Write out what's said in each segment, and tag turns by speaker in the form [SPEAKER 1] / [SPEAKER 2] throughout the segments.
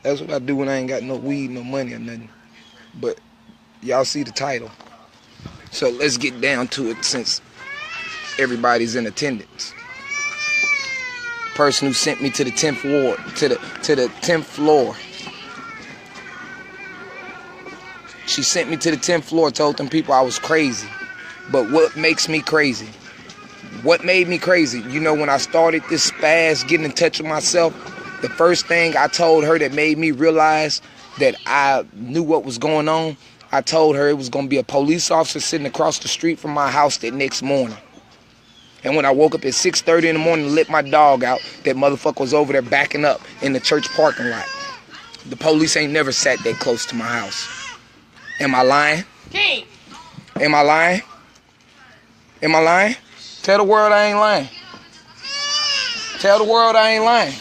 [SPEAKER 1] That's what I do when I ain't got no weed, no money or nothing. But y'all see the title. So let's get down to it since everybody's in attendance. Person who sent me to the 10th ward, to the 10th floor. She sent me to the 10th floor, told them people I was crazy. But what makes me crazy? What made me crazy? You know, when I started this spaz, getting in touch with myself, the first thing I told her that made me realize that I knew what was going on, I told her it was going to be a police officer sitting across the street from my house that next morning. And when I woke up at 6:30 in the morning and let my dog out, that motherfucker was over there backing up in the church parking lot. The police ain't never sat that close to my house. Am I lying? Am I lying? Am I lying? Tell the world I ain't lying. Tell the world I ain't lying.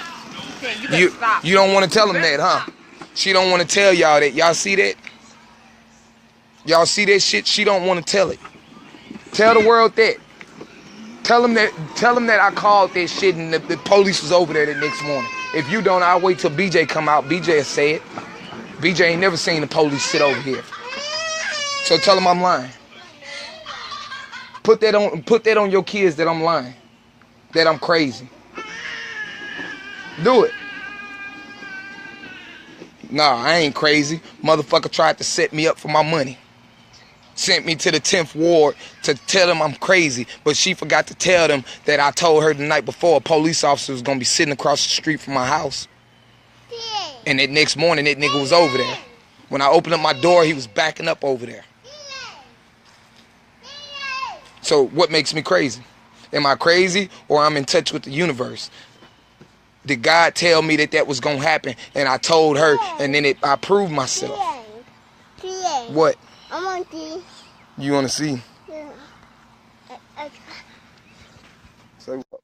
[SPEAKER 1] You don't want to tell them that, huh? She don't want to tell y'all that. Y'all see that? Y'all see that shit? She don't want to tell it. Tell the world that. Tell them that I called that shit and the police was over there the next morning. If you don't, I'll wait till BJ come out. BJ will say it. BJ ain't never seen the police sit over here. So tell them I'm lying. Put that on your kids that I'm lying. That I'm crazy. Do it. Nah, I ain't crazy. Motherfucker tried to set me up for my money. Sent me to the 10th ward to tell them I'm crazy, but she forgot to tell them that I told her the night before a police officer was gonna be sitting across the street from my house. And that next morning, that nigga was over there. When I opened up my door, he was backing up over there. So what makes me crazy? Am I crazy or I'm in touch with the universe? Did God tell me that was gonna happen, and I told her, and then I proved myself? What?
[SPEAKER 2] I want to.
[SPEAKER 1] You want to see?
[SPEAKER 2] Yeah.
[SPEAKER 1] Say what?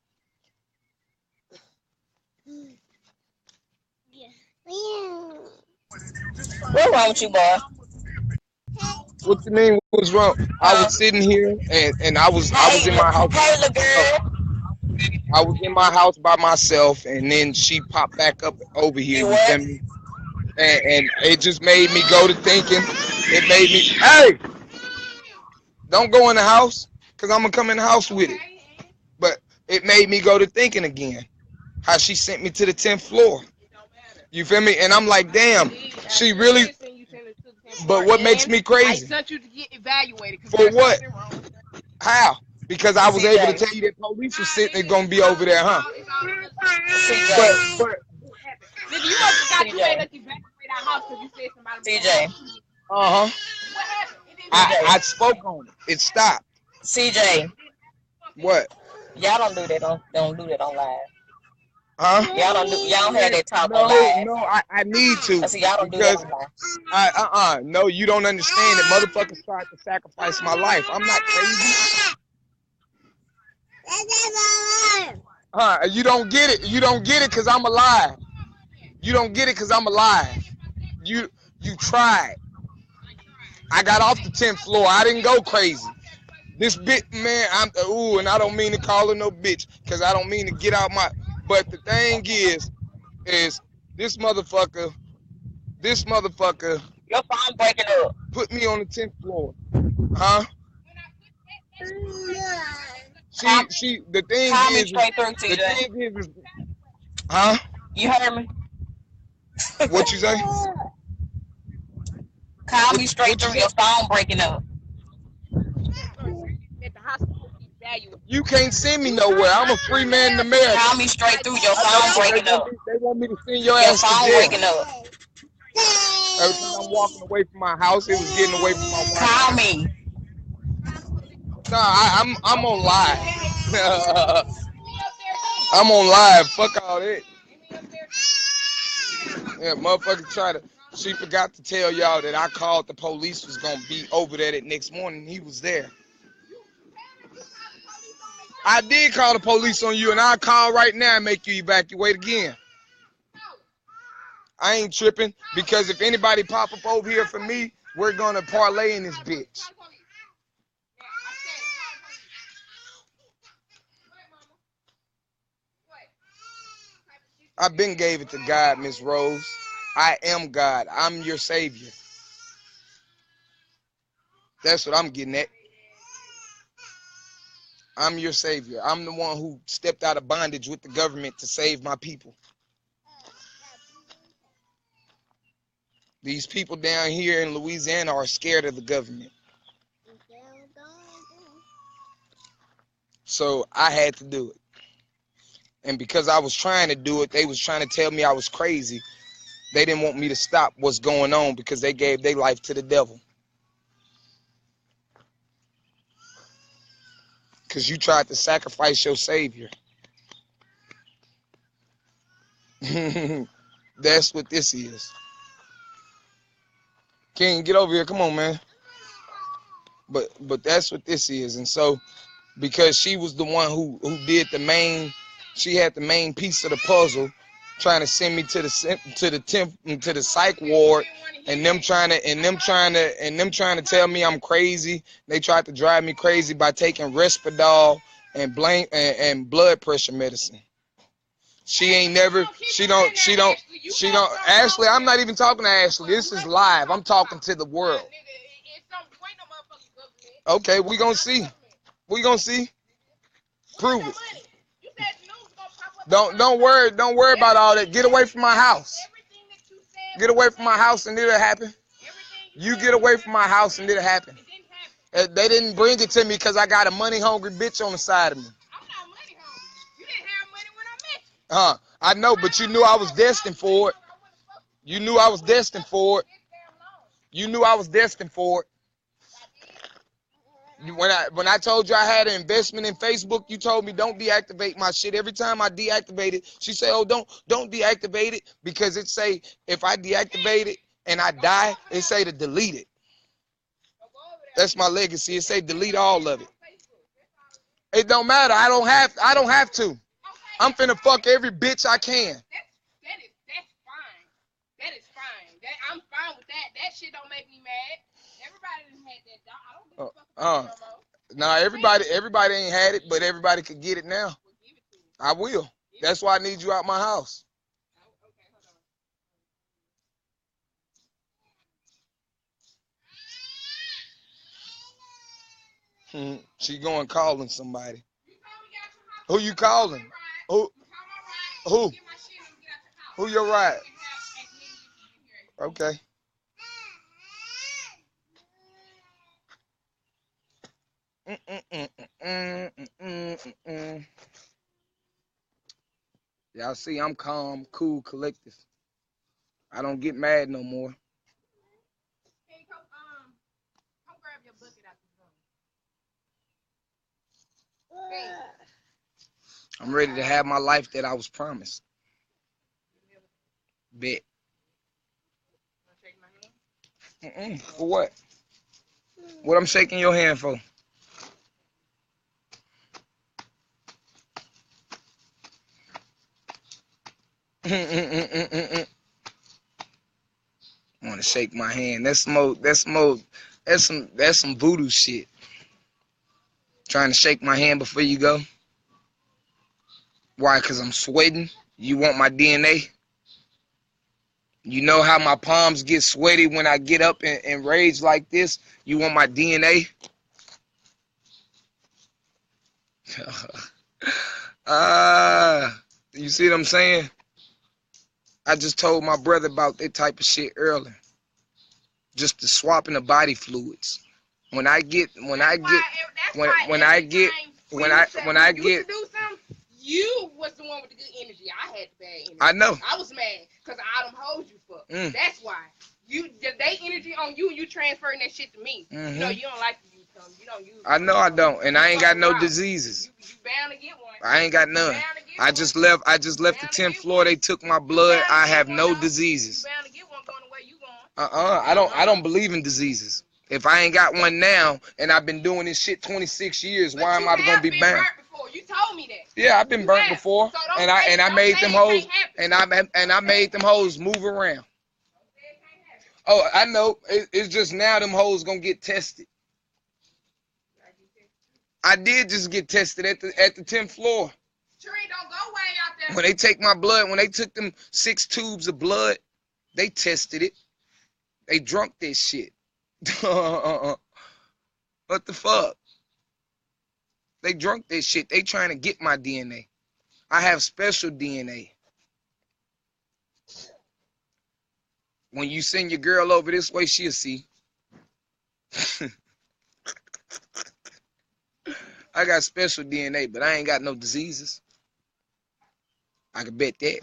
[SPEAKER 3] What's wrong with you, boy?
[SPEAKER 1] What you mean? What was wrong? I was sitting here, and I was in my house.
[SPEAKER 3] Hey, little girl.
[SPEAKER 1] I was in my house by myself, and then she popped back up over here.
[SPEAKER 3] You
[SPEAKER 1] You feel
[SPEAKER 3] what?
[SPEAKER 1] me? And it just made me go to thinking. It made me, hey, don't go in the house, cause I'm gonna come in the house with it. But it made me go to thinking again. How she sent me to the 10th floor. You feel me? And I'm like, damn, she really. But what makes me crazy?
[SPEAKER 4] I sent you to get evaluated.
[SPEAKER 1] For what? How? Because I was able to
[SPEAKER 3] CJ.
[SPEAKER 1] tell you that police was sitting there gonna be over there, huh? But
[SPEAKER 3] CJ.
[SPEAKER 4] Nigga, you must have got you made
[SPEAKER 3] CJ.
[SPEAKER 4] us evacuate our house because you said somebody.
[SPEAKER 3] CJ.
[SPEAKER 1] uh-huh.
[SPEAKER 4] What happened?
[SPEAKER 1] I
[SPEAKER 3] CJ.
[SPEAKER 1] spoke on it. It stopped.
[SPEAKER 3] CJ.
[SPEAKER 1] What?
[SPEAKER 3] Y'all don't do that. Don't do that on live.
[SPEAKER 1] Huh?
[SPEAKER 3] Y'all don't have that talk on live.
[SPEAKER 1] No, I need to.
[SPEAKER 3] I see y'all don't do that
[SPEAKER 1] Because
[SPEAKER 3] on live.
[SPEAKER 1] no, you don't understand that motherfuckers tried to sacrifice my life. I'm not crazy. You don't get it. You don't get it because I'm alive. You don't get it because I'm alive. You tried. I got off the 10th floor. I didn't go crazy. This bitch, man, and I don't mean to call her no bitch, because I don't mean to get out my, but the thing is this motherfucker
[SPEAKER 3] Your phone breaking up.
[SPEAKER 1] put me on the 10th floor. Huh?
[SPEAKER 3] Call,
[SPEAKER 1] The thing
[SPEAKER 3] call me
[SPEAKER 1] is,
[SPEAKER 3] straight through, TJ.
[SPEAKER 1] huh?
[SPEAKER 3] You heard me?
[SPEAKER 1] What you say?
[SPEAKER 3] Call me straight
[SPEAKER 1] What you
[SPEAKER 3] through.
[SPEAKER 1] say?
[SPEAKER 3] Your phone breaking up.
[SPEAKER 4] At the hospital to evaluate.
[SPEAKER 1] You can't send me nowhere. I'm a free man in America.
[SPEAKER 3] Call me straight through. Your phone breaking up.
[SPEAKER 1] They want me to send your
[SPEAKER 3] Your
[SPEAKER 1] ass to
[SPEAKER 3] phone
[SPEAKER 1] jail.
[SPEAKER 3] breaking up.
[SPEAKER 1] Every time I'm walking away from my house, it was getting away from my wife.
[SPEAKER 3] Call me.
[SPEAKER 1] Nah, I'm on live. I'm on live. Fuck all that. Yeah, motherfucker she forgot to tell y'all that I called the police was gonna be over there that next morning. He was there. I did call the police on you, and I'll call right now and make you evacuate again. I ain't tripping, because if anybody pop up over here for me, we're gonna parlay in this bitch. I've been gave it to God, Miss Rose. I am God. I'm your savior. That's what I'm getting at. I'm your savior. I'm the one who stepped out of bondage with the government to save my people. These people down here in Louisiana are scared of the government. So I had to do it. And because I was trying to do it, they was trying to tell me I was crazy. They didn't want me to stop what's going on because they gave their life to the devil. Because you tried to sacrifice your savior. That's what this is. King, get over here. Come on, man. But that's what this is. And so because she was the one who did the main, she had the main piece of the puzzle, trying to send me to the psych ward, and them trying to tell me I'm crazy. They tried to drive me crazy by taking Respirdal and blood pressure medicine. She ain't never, she don't, Ashley, I'm not even talking to Ashley. This is live. I'm talking to the world. Okay, we gonna see. We gonna see. Prove it. Don't worry about all that. Get away from my house. Get away from my house and it'll happen. You get away from my house and it'll happen. They didn't bring it to me because I got a money hungry bitch on the side of me.
[SPEAKER 4] I'm not money hungry. You didn't have money when I met you.
[SPEAKER 1] I know, but you knew I was destined for it. You knew I was destined for it. You knew I was destined for it. When I told you I had an investment in Facebook, you told me don't deactivate my shit. Every time I deactivate it, she said, "Oh, don't deactivate it because it say if I deactivate it and I die, it say to delete it." That's my legacy. It say delete all of it. It don't matter. I don't have to. I'm finna fuck every bitch I can.
[SPEAKER 4] That's fine. That is fine. I'm fine with that. That shit don't make me mad. Everybody done had that. I don't give a fuck about it no more.
[SPEAKER 1] Nah, everybody ain't had it, but everybody could get it now. I will. That's why I need you out my house. She going calling somebody. Who you calling? Who? Who your ride? Okay. Y'all see, I'm calm, cool, collective. I don't get mad no more.
[SPEAKER 4] Hey, come grab your bucket out the room.
[SPEAKER 1] I'm ready to have my life that I was promised. Bet. For what? What I'm shaking your hand for? I want to shake my hand. That's some voodoo shit. Trying to shake my hand before you go. Why? Because I'm sweating. You want my DNA? You know how my palms get sweaty when I get up and rage like this? You want my DNA? You see what I'm saying? I just told my brother about that type of shit earlier. Just the swapping of body fluids. When I get
[SPEAKER 4] you was the one with the good energy. I had the bad energy.
[SPEAKER 1] I know.
[SPEAKER 4] I was mad because I don't hold you for. That's why. They energy on you, you transferring that shit to me. You know, you don't like to use them. You don't use them.
[SPEAKER 1] I know I don't. And I ain't got no diseases.
[SPEAKER 4] You bound to get one.
[SPEAKER 1] I ain't got none. I just left the 10th floor. They took my blood. I have no diseases.
[SPEAKER 4] You bound to get one going the way you going.
[SPEAKER 1] I don't believe in diseases. If I ain't got one now and I've been doing this shit 26 years, why am I gonna be bound?
[SPEAKER 4] You told me that.
[SPEAKER 1] Yeah, I've been burnt before, and I made them hoes, and I made them hoes move around. Oh, I know. It's just now them hoes gonna get tested. I did just get tested at the 10th floor.
[SPEAKER 4] Sheree, don't go way out there.
[SPEAKER 1] When they take my blood, when they took them 6 tubes of blood, they tested it. They drunk this shit. What the fuck? They drunk this shit. They trying to get my DNA. I have special DNA. When you send your girl over this way, she'll see. I got special DNA, but I ain't got no diseases. I can bet that.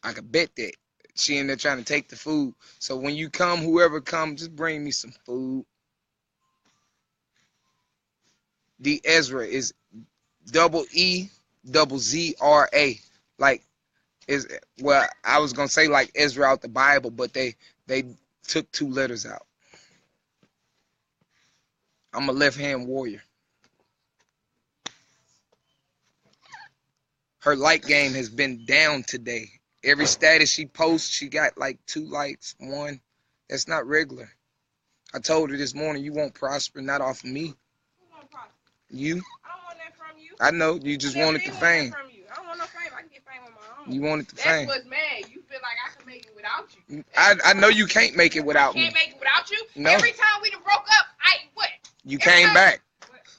[SPEAKER 1] I can bet that. She in there trying to take the food. So when you come, whoever comes, just bring me some food. The Ezra is EEZZRA. Like, is, well, I was gonna say like Ezra out the Bible, but they took 2 letters out. I'm a left-hand warrior. Her like game has been down today. Every status she posts, she got like 2 likes, 1. That's not regular. I told her this morning, you won't prosper, not off of me.
[SPEAKER 4] Who won't prosper?
[SPEAKER 1] You.
[SPEAKER 4] I don't want that from you.
[SPEAKER 1] I know, you just wanted the fame.
[SPEAKER 4] From you. I don't want no fame. I can get fame on my own.
[SPEAKER 1] You wanted the fame.
[SPEAKER 4] That's what's mad. You feel like I can make it without you.
[SPEAKER 1] I know you can't make it without me.
[SPEAKER 4] Can't make it without you?
[SPEAKER 1] No.
[SPEAKER 4] Every time we done broke up, what?
[SPEAKER 1] You came back.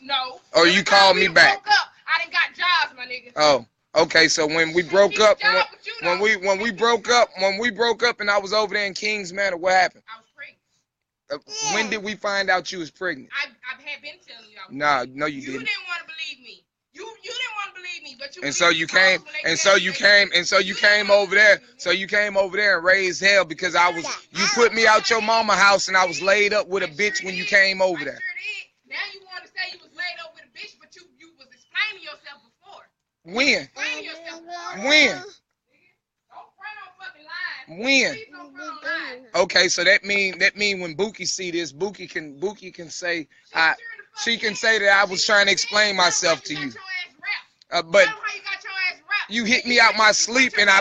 [SPEAKER 4] No.
[SPEAKER 1] Or you called me back.
[SPEAKER 4] Broke up, I done got jobs, my nigga.
[SPEAKER 1] Oh. Okay, so when we broke up, when we broke up, and I was over there in Kings Manor, what happened?
[SPEAKER 4] I was pregnant.
[SPEAKER 1] When did we find out you was pregnant?
[SPEAKER 4] I had been telling you. I was
[SPEAKER 1] no, you didn't.
[SPEAKER 4] You didn't want to believe me. You didn't want to believe me, but you.
[SPEAKER 1] And so you came, over there. So you came over there and raised hell because you put me out your mama house and I was laid up with a bitch when you came over there.
[SPEAKER 4] I sure did. Now you want to say you was laid up with a bitch, but you was explaining yourself before.
[SPEAKER 1] When?
[SPEAKER 4] Explaining yourself before.
[SPEAKER 1] When?
[SPEAKER 4] Don't front on fucking lies.
[SPEAKER 1] When?
[SPEAKER 4] Please don't front on lies.
[SPEAKER 1] Okay, so that mean when Buki see this, Buki can say she can say that I was trying to explain myself to you. But you hit me out my sleep and I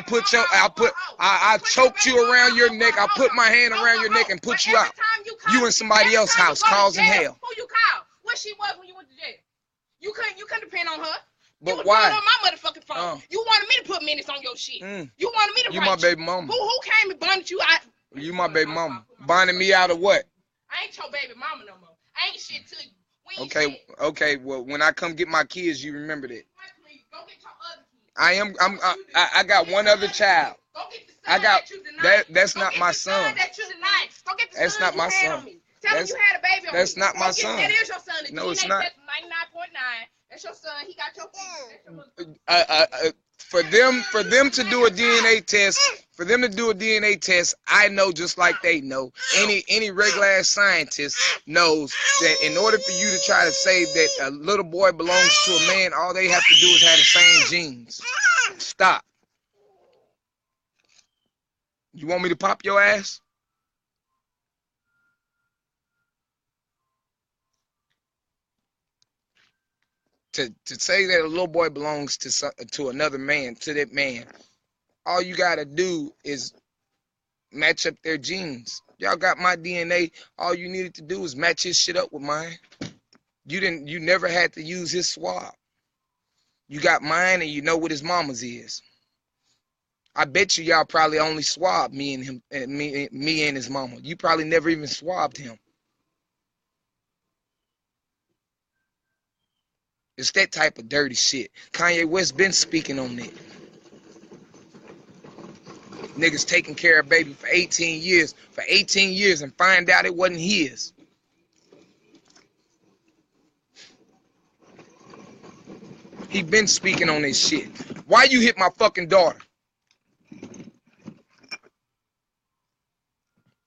[SPEAKER 1] choked you around your neck. I put my hand around your neck and put you out. You in somebody else's house causing hell.
[SPEAKER 4] Who you called? What she was when you went to jail? You couldn't depend on her.
[SPEAKER 1] But why?
[SPEAKER 4] On my motherfucking phone. You wanted me to put minutes on your shit. You wanted me to
[SPEAKER 1] You
[SPEAKER 4] write
[SPEAKER 1] my baby mama.
[SPEAKER 4] Who came and bonded you?
[SPEAKER 1] You my baby mama. Bonded me out of what?
[SPEAKER 4] I ain't your baby mama no more. I ain't shit to you.
[SPEAKER 1] Okay. Well, when I come get my kids, you remember that.
[SPEAKER 4] Go get your other kids.
[SPEAKER 1] I got one other child.
[SPEAKER 4] Go get the son that you denied.
[SPEAKER 1] That's not my son.
[SPEAKER 4] Go get the
[SPEAKER 1] that's
[SPEAKER 4] son
[SPEAKER 1] not
[SPEAKER 4] you
[SPEAKER 1] my
[SPEAKER 4] had
[SPEAKER 1] son.
[SPEAKER 4] On me. Tell him you had a baby on me.
[SPEAKER 1] That's not my son.
[SPEAKER 4] That is your son. The
[SPEAKER 1] no, it's
[SPEAKER 4] DNA
[SPEAKER 1] not.
[SPEAKER 4] test 99.9. That's your son. He got your features.
[SPEAKER 1] For them to do a DNA test, I know just like they know. Any regular ass scientist knows that in order for you to try to say that a little boy belongs to a man, all they have to do is have the same genes. Stop. You want me to pop your ass? To say that a little boy belongs to another man, to that man, all you gotta do is match up their genes. Y'all got my DNA. All you needed to do is match his shit up with mine. You never had to use his swab. You got mine and you know what his mama's is. I bet you y'all probably only swabbed me and him, and me and his mama. You probably never even swabbed him. It's that type of dirty shit. Kanye West been speaking on that. Niggas taking care of baby for 18 years and find out it wasn't his. He been speaking on this shit. Why you hit my fucking daughter?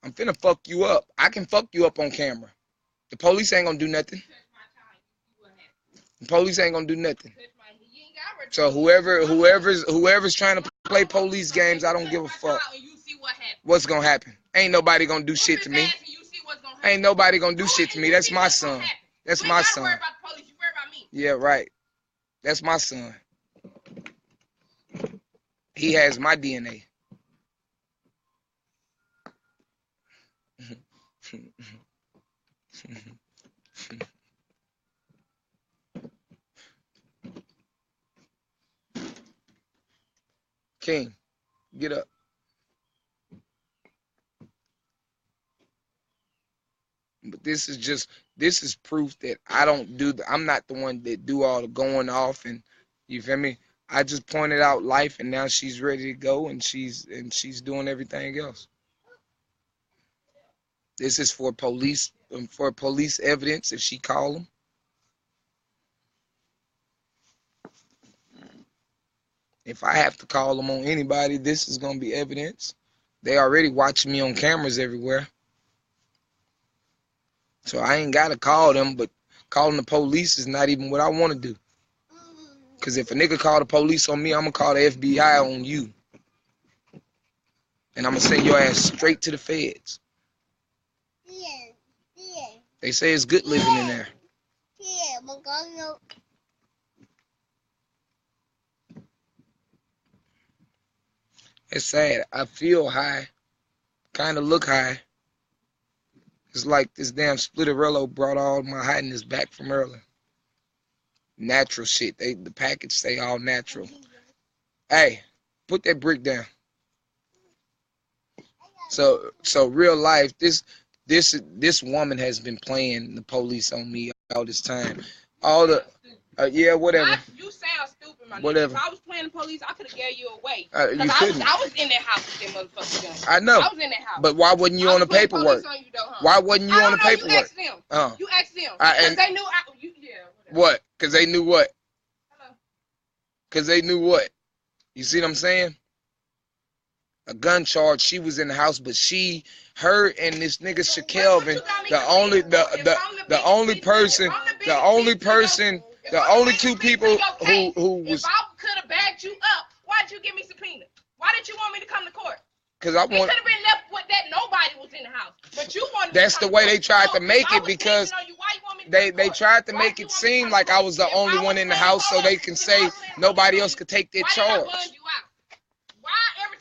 [SPEAKER 1] I'm finna fuck you up. I can fuck you up on camera. The police ain't gonna do nothing. The police ain't gonna do nothing. So whoever's trying to play police games, I don't give a fuck. What's gonna happen? Ain't nobody gonna do shit to me. Ain't nobody gonna do shit to me. That's my son. That's my son. Yeah, right. That's my son. He has my DNA. King, get up. But this is proof that I don't do I'm not the one that do all the going off, and you feel me? I just pointed out life, and now she's ready to go, and she's doing everything else. This is for police evidence if she call them. If I have to call them on anybody, this is gonna be evidence. They already watching me on cameras everywhere. So I ain't got to call them, but calling the police is not even what I want to do. Because if a nigga call the police on me, I'm going to call the FBI on you. And I'm going to send your ass straight to the feds. They say it's good living in there. It's sad. I feel high. Kind of look high. It's like this damn Splitterello brought all my highness back from earlier. Natural shit. The package say all natural. Hey, put that brick down. So real life, this woman has been playing the police on me all this time. All the yeah, whatever.
[SPEAKER 4] You sound stupid, my
[SPEAKER 1] whatever.
[SPEAKER 4] nigga. If I was playing the police, I could have gave you away.
[SPEAKER 1] You couldn't.
[SPEAKER 4] I was in that house with them motherfuckers gun.
[SPEAKER 1] I know.
[SPEAKER 4] I was in that house.
[SPEAKER 1] But why wasn't you on the paperwork?
[SPEAKER 4] On you though, huh?
[SPEAKER 1] Why wasn't you on the paperwork?
[SPEAKER 4] You asked them. You asked them. Because they knew
[SPEAKER 1] What? Because they knew what? Because they knew what? You see what I'm saying? A gun charge. She was in the house, but her and this nigga Shakelvin, the only two people who was.
[SPEAKER 4] If I could have bagged you up, why'd you give me subpoena? Why did you want me to come to court?
[SPEAKER 1] Because I
[SPEAKER 4] want. It could have been left with that nobody was in the house, but you wanted.
[SPEAKER 1] That's the way they tried to make it, because they tried to make it seem like I was the only one in the house, so they can say nobody else could take their charge.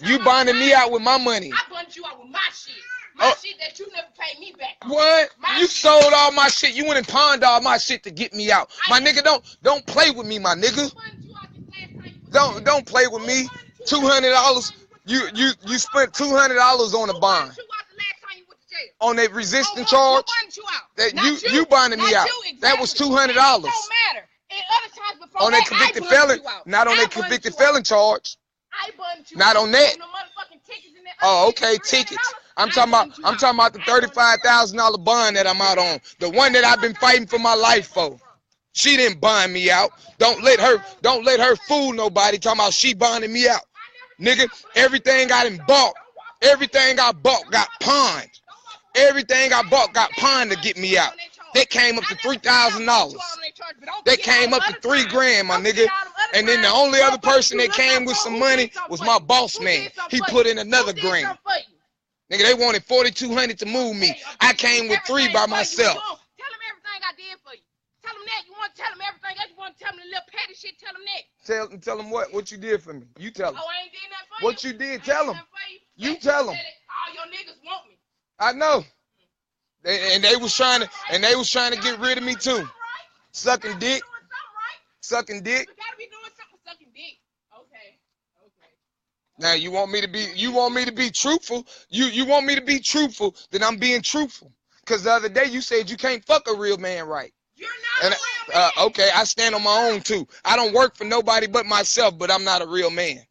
[SPEAKER 1] You bonded me out with my money.
[SPEAKER 4] I bonded you out with my shit. My shit that you never paid me back on.
[SPEAKER 1] What? You sold all my shit. You went and pawned all my shit to get me out. My nigga, don't play with me, my nigga. Don't play with me. $200. You spent $200 on a bond. On that resisting charge. That you bonded me out. That was $200. On that convicted felon. Not on that convicted felon charge. Not on that. Oh, okay, tickets. I'm talking about the $35,000 bond that I'm out on. The one that I've been fighting for my life for. She didn't bond me out. Don't let her fool nobody talking about she bonded me out. Nigga, everything I done bought. Everything I bought got pawned. Everything I bought got pawned to get me out. That came up to $3,000. That came up to $3,000, my nigga. And then the only other person that came with some money was my boss man. He put in another grand. Nigga, they wanted $4,200 to move me. I came with $3 by myself.
[SPEAKER 4] Tell them everything I did for you. Tell them that. You want to tell them everything else. You want to tell them the little petty shit. Tell them that.
[SPEAKER 1] Tell them what? What you did for me? You tell them.
[SPEAKER 4] Oh, I ain't did nothing for you.
[SPEAKER 1] What you did? Tell them. You tell them.
[SPEAKER 4] All your niggas want me.
[SPEAKER 1] I know. They was trying to get rid of me too. Sucking dick. Sucking dick.
[SPEAKER 4] You gotta be doing something sucking dick. Okay.
[SPEAKER 1] Now you want me to be truthful. You want me to be truthful, then I'm being truthful. Cause the other day you said you can't fuck a real man right.
[SPEAKER 4] You're not a real man.
[SPEAKER 1] Okay, I stand on my own too. I don't work for nobody but myself, but I'm not a real man.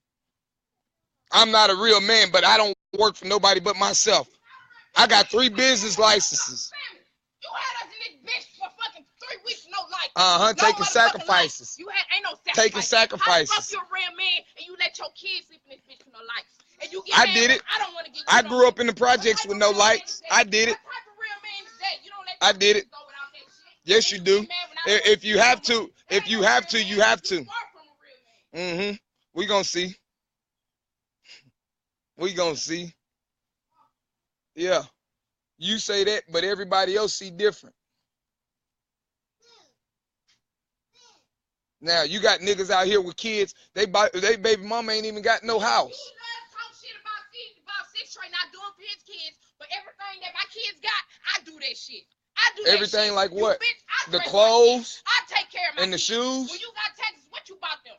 [SPEAKER 1] I'm not a real man, but I don't work for nobody but myself. I got 3 business licenses.
[SPEAKER 4] You had us in this bitch for fucking 3 weeks, no license.
[SPEAKER 1] Taking sacrifices.
[SPEAKER 4] You ain't no sacrifices.
[SPEAKER 1] Taking sacrifices.
[SPEAKER 4] How the fuck you a real man and you let your kids sleep in this bitch with no lights? And you get
[SPEAKER 1] I did it.
[SPEAKER 4] I don't want to get.
[SPEAKER 1] I grew up in the projects with no lights. I did it.
[SPEAKER 4] What type of real man is that? You don't let
[SPEAKER 1] I did it.
[SPEAKER 4] go without that shit.
[SPEAKER 1] Yes, you do. If you have to, you have to. We gonna see. We gonna see. Yeah. You say that, but everybody else see different. Now you got niggas out here with kids. They baby mama ain't even got no house.
[SPEAKER 4] He does talk shit about six straight not doing for his kids, but everything that my kids got, I do that shit. I do
[SPEAKER 1] everything
[SPEAKER 4] that shit.
[SPEAKER 1] Like what?
[SPEAKER 4] Bitch,
[SPEAKER 1] the clothes.
[SPEAKER 4] I take care of my
[SPEAKER 1] and the
[SPEAKER 4] kids.
[SPEAKER 1] shoes.
[SPEAKER 4] When you got taxes, what you bought them?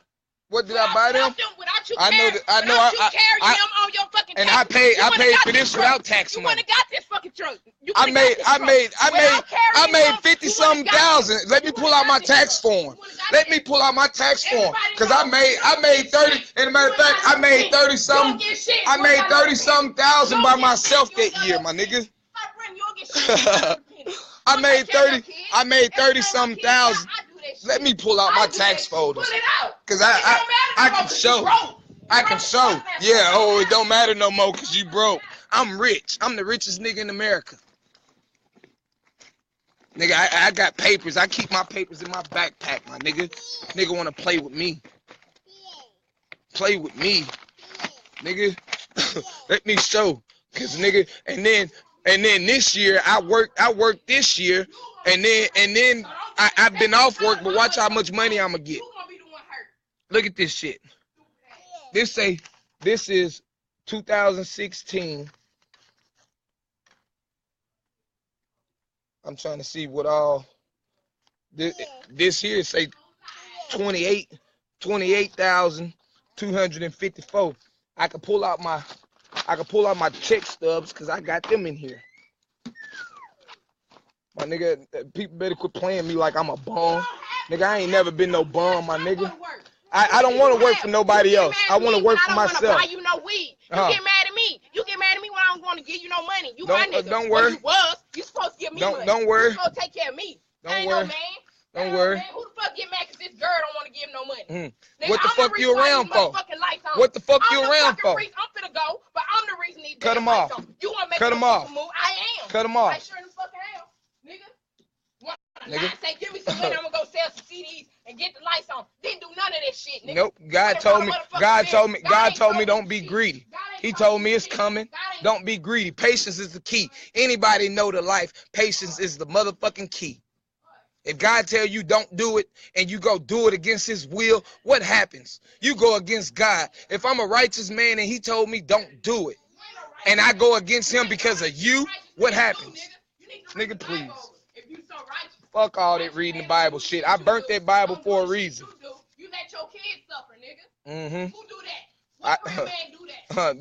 [SPEAKER 1] What did I buy them?
[SPEAKER 4] Without you
[SPEAKER 1] I know
[SPEAKER 4] carrying,
[SPEAKER 1] that. I know.
[SPEAKER 4] without you carrying them on your fucking
[SPEAKER 1] And
[SPEAKER 4] tax,
[SPEAKER 1] I paid for this
[SPEAKER 4] truck.
[SPEAKER 1] without tax
[SPEAKER 4] You
[SPEAKER 1] money.
[SPEAKER 4] wouldn't have got this fucking truck.
[SPEAKER 1] I made 50-something thousand. Let me pull out my tax form. Let me pull out my tax form. Cause I made 30. And a matter of fact, I made 30-something. I made 30-something thousand by myself that year, my nigga. I made 30-something thousand. Let me pull out my tax folders. Cause I can show. I can show. Yeah, oh, it don't matter no more cause you broke. I'm rich. I'm the richest nigga in America. Nigga, I got papers. I keep my papers in my backpack, my nigga. Nigga wanna play with me. Play with me. Nigga. Let me show. Cause nigga, and then this year I worked this year, and then I've been off work, but watch how much money I'ma get. Look at this shit. This is 2016. I'm trying to see what all this here say 28,254. I could pull out my check stubs because I got them in here. My nigga, people better quit playing me like I'm a bum. Nigga, I ain't never been no bum, my nigga. I don't want to work for nobody else. I want to work for myself.
[SPEAKER 4] You know weed. You get mad at me. You get mad at me when I don't want to give you no money. You my nigga.
[SPEAKER 1] Don't worry.
[SPEAKER 4] You supposed to give me money.
[SPEAKER 1] Don't worry.
[SPEAKER 4] You supposed to take care of me.
[SPEAKER 1] Don't worry.
[SPEAKER 4] No, man.
[SPEAKER 1] Don't worry.
[SPEAKER 4] Man, who the fuck get mad because this girl don't want to give him no money? Nigga,
[SPEAKER 1] What the fuck you around for? What the fuck you around for?
[SPEAKER 4] I'm finna go, but I'm the reason these
[SPEAKER 1] Cut them off.
[SPEAKER 4] You want to make
[SPEAKER 1] Cut them off.
[SPEAKER 4] move? I am.
[SPEAKER 1] Cut them off.
[SPEAKER 4] I sure the fuck am, nigga. Nigga. Say, give me some money, I'm gonna go sell some CDs and get the lights on. Didn't do none of this shit, nigga.
[SPEAKER 1] Nope. God told me don't be greedy. He told me it's coming. Don't be greedy. Patience is the key. Anybody know the life? Patience is the motherfucking key. If God tell you don't do it and you go do it against his will, what happens? You go against God. If I'm a righteous man and he told me don't do it and I go against him because of you, what happens? Nigga, please. Fuck all that reading the Bible shit. I burnt that Bible for a reason.
[SPEAKER 4] You let your kids suffer, nigga.
[SPEAKER 1] Mm-hmm.
[SPEAKER 4] Who do that? What man do that?